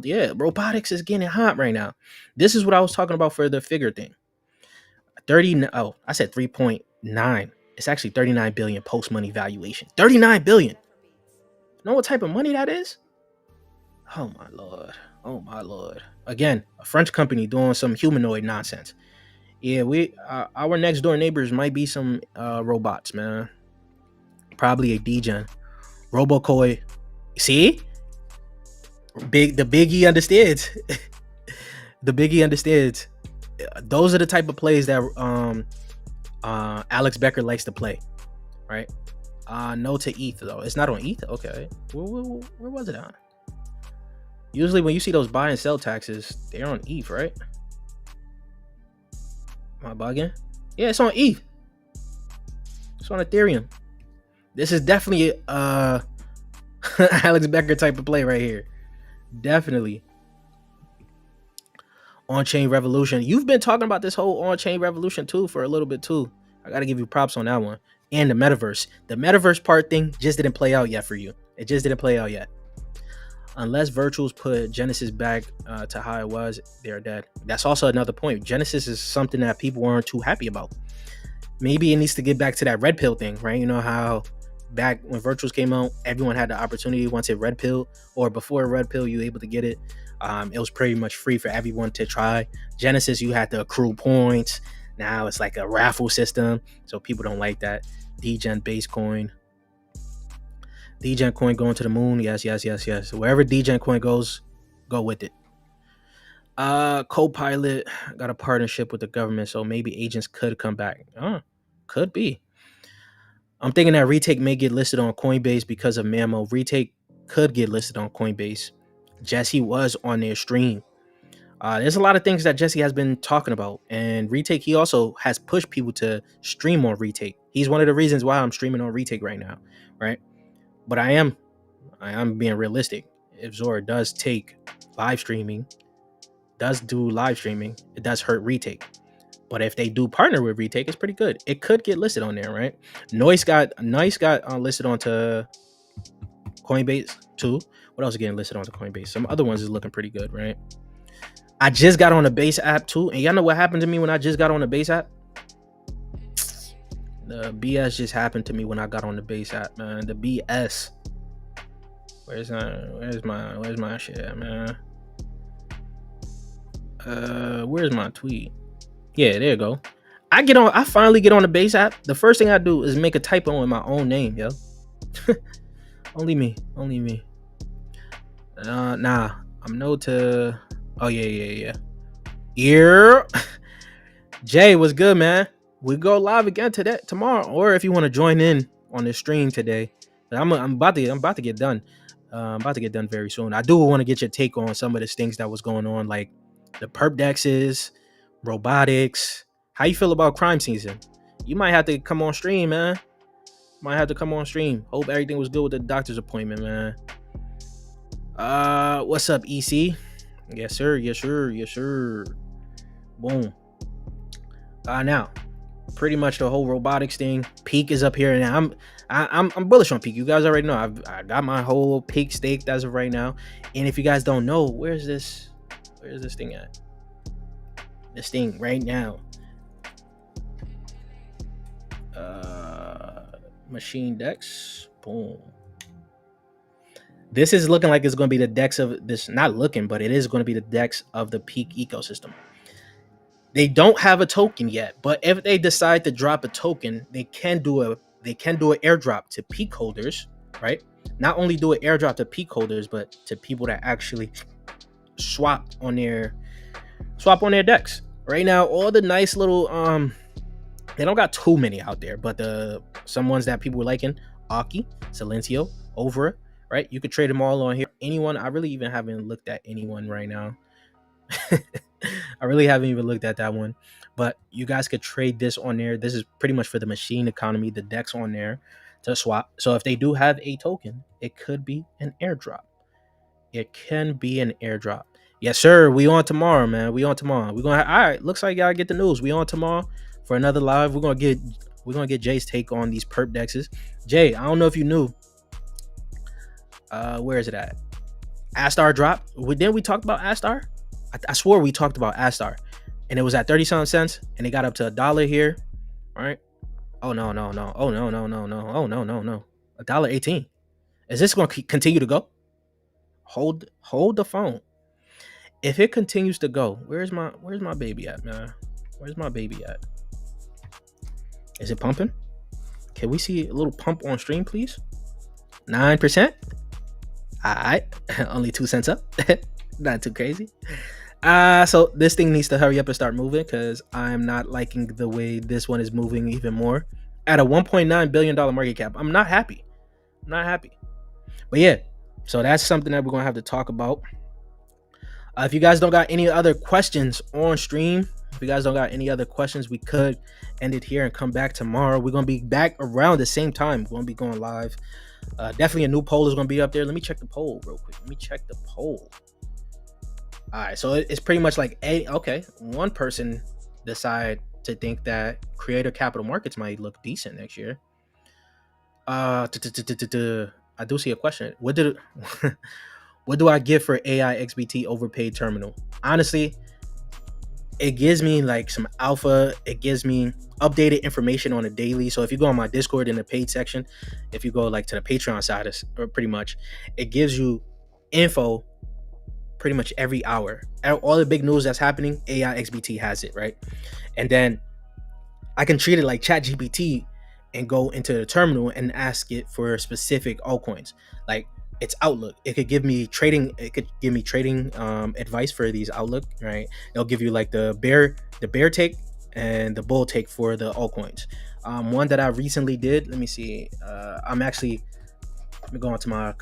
Yeah, robotics is getting hot right now. This is what I was talking about for the figure thing. I said 3.9. It's actually 39 billion post money valuation. 39 billion. Know what type of money that is? Oh my lord. Again, a French company doing some humanoid nonsense. Yeah, our next door neighbors might be some robots, man. Probably a degen. Robokoi. See? The Biggie understands. The Biggie understands. Those are the type of plays that Alex BECKER likes to play, right? No to ETH though. It's not on ETH. Okay. Where was it on? Usually when you see those buy and sell taxes, they're on ETH, right? Am I bugging? Yeah, it's on ETH. It's on Ethereum. This is definitely Alex BECKER type of play right here. Definitely. On-chain revolution. You've been talking about this whole on-chain revolution too for a little bit too. I gotta give you props on that one. And the metaverse. The metaverse part thing just didn't play out yet for you. It just didn't play out yet. Unless virtuals put Genesis back to how it was, they're dead. That's also another point. Genesis is something that people weren't too happy about. Maybe it needs to get back to that red pill thing, right? You know how back when virtuals came out, everyone had the opportunity once it red pill, or before red pill, you were able to get it. It was pretty much free for everyone to try. Genesis, you had to accrue points. Now it's like a raffle system, so people don't like that. Degen base coin. Degen coin going to the moon. Yes. Wherever Degen coin goes, go with it. Copilot got a partnership with the government, so maybe agents could come back. Could be. I'm thinking that Retake may get listed on Coinbase because of Mammo. Retake could get listed on Coinbase. Jesse was on their stream. There's a lot of things that Jesse has been talking about, and Retake, he also has pushed people to stream on Retake. He's one of the reasons why I'm streaming on Retake right now, right? But I am being realistic. If Zora does take live streaming, it does hurt Retake. But if they do partner with Retake, it's pretty good. It could get listed on there, right? Nice got listed onto Coinbase too. What else is getting listed onto Coinbase? Some other ones is looking pretty good, right? I just got on the Base app too, and y'all know what happened to me when I just got on the Base app? The BS just happened to me when I got on the Base app, man. The BS. Where's my shit at, man? Where's my tweet? Yeah, there you go. I finally get on the Base app. The first thing I do is make a typo in my own name, yo. Only me. Nah, I'm no to. Oh yeah. Jay, what's good, man? We go live again today, tomorrow, or if you want to join in on this stream today. But I'm about to get done. I'm about to get done very soon. I do want to get your take on some of the things that was going on, like the perp dexes, robotics. How you feel about crime season? You might have to come on stream, man. Hope everything was good with the doctor's appointment, man. What's up, EC? Yes, sir. Boom. Now, pretty much the whole robotics thing. Peak is up here, and I'm bullish on Peak. You guys already know. I got my whole Peak staked as of right now. And if you guys don't know, where's this thing at? This thing right now. Machine DEX. Boom. This is looking like it's going to be the DEX of this. Not looking, but it is going to be the DEX of the Peak ecosystem. They don't have a token yet, but if they decide to drop a token, they can do an airdrop to Peak holders, right? Not only do an airdrop to Peak holders, but to people that actually swap on their DEX. Right now, all the nice little they don't got too many out there, but some ones that people were liking, Archie, Silencio, Over, right? You could trade them all on here. Anyone, I really even haven't looked at anyone right now. I really haven't even looked at that one, but you guys could trade this on there. This is pretty much for the machine economy, the DEX on there to swap. So if they do have a token, it could be an airdrop. Yes, sir. We on tomorrow, man. All right. Looks like y'all get the news. We on tomorrow for another live. We're gonna get Jay's take on these perp dexes. Jay, I don't know if you knew. Where is it at? Astar drop. Then we talked about Astar. I swore we talked about Astar, and it was at 30-something cents, and it got up to $1 here. All right. Oh no. $1.18. Is this going to continue to go? Hold the phone. If it continues to go, where's my baby at, man? Where's my baby at? Is it pumping? Can we see a little pump on stream, please? 9%. All right. Only 2 cents up. Not too crazy. So this thing needs to hurry up and start moving, because I'm not liking the way this one is moving even more. At a $1.9 billion market cap, I'm not happy. But yeah, so that's something that we're going to have to talk about. If you guys don't got any other questions on stream, we could end it here and come back tomorrow. We're going to be back around the same time. We're going to be going live. Definitely a new poll is going to be up there. Let me check the poll real quick. All right, so it's pretty much like one person decide to think that creator capital markets might look decent next year. I do see a question. What do I give for AI XBT overpaid terminal? Honestly, it gives me like some alpha. It gives me updated information on a daily. So if you go on my Discord in the paid section, if you go like to the Patreon side, or pretty much, it gives you info pretty much every hour. All the big news that's happening, AI XBT has it, right? And then I can treat it like ChatGPT and go into the terminal and ask it for specific altcoins. Like its outlook, it could give me trading advice for these outlook, right? It'll give you like the bear take and the bull take for the altcoins. One that I recently did, let me see. Let me go onto my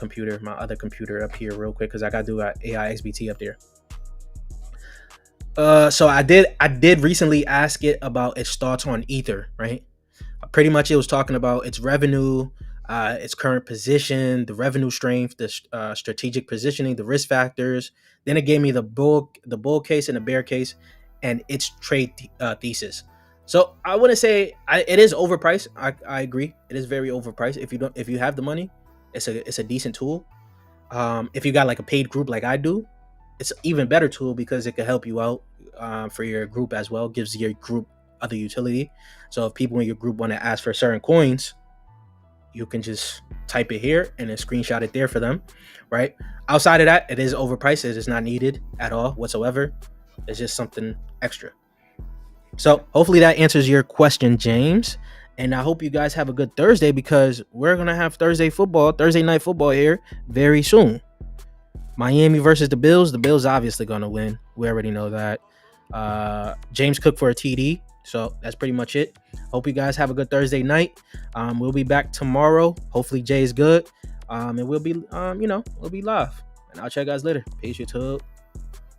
other computer up here real quick, because I gotta do AI XBT up there. So I did recently ask it about its thoughts on Ether, right? Pretty much it was talking about its revenue, its current position, the revenue strength, the strategic positioning, the risk factors. Then it gave me the bull case and the bear case, and its trade thesis. So I wouldn't say it is overpriced. I agree, it is very overpriced. If you have the money, it's a decent tool. If you got like a paid group like I do, it's an even better tool because it can help you out for your group as well. Gives your group other utility. So if people in your group want to ask for certain coins, you can just type it here and then screenshot it there for them, right? Outside of that, it is overpriced. It is not needed at all whatsoever. It's just something extra. So hopefully that answers your question, James. And I hope you guys have a good Thursday, because we're going to have Thursday night football here very soon. Miami versus the Bills. The Bills obviously going to win. We already know that. James Cook for a TD. So that's pretty much it. Hope you guys have a good Thursday night. We'll be back tomorrow. Hopefully Jay's good. And we'll be, we'll be live. And I'll check you guys later. Peace, YouTube.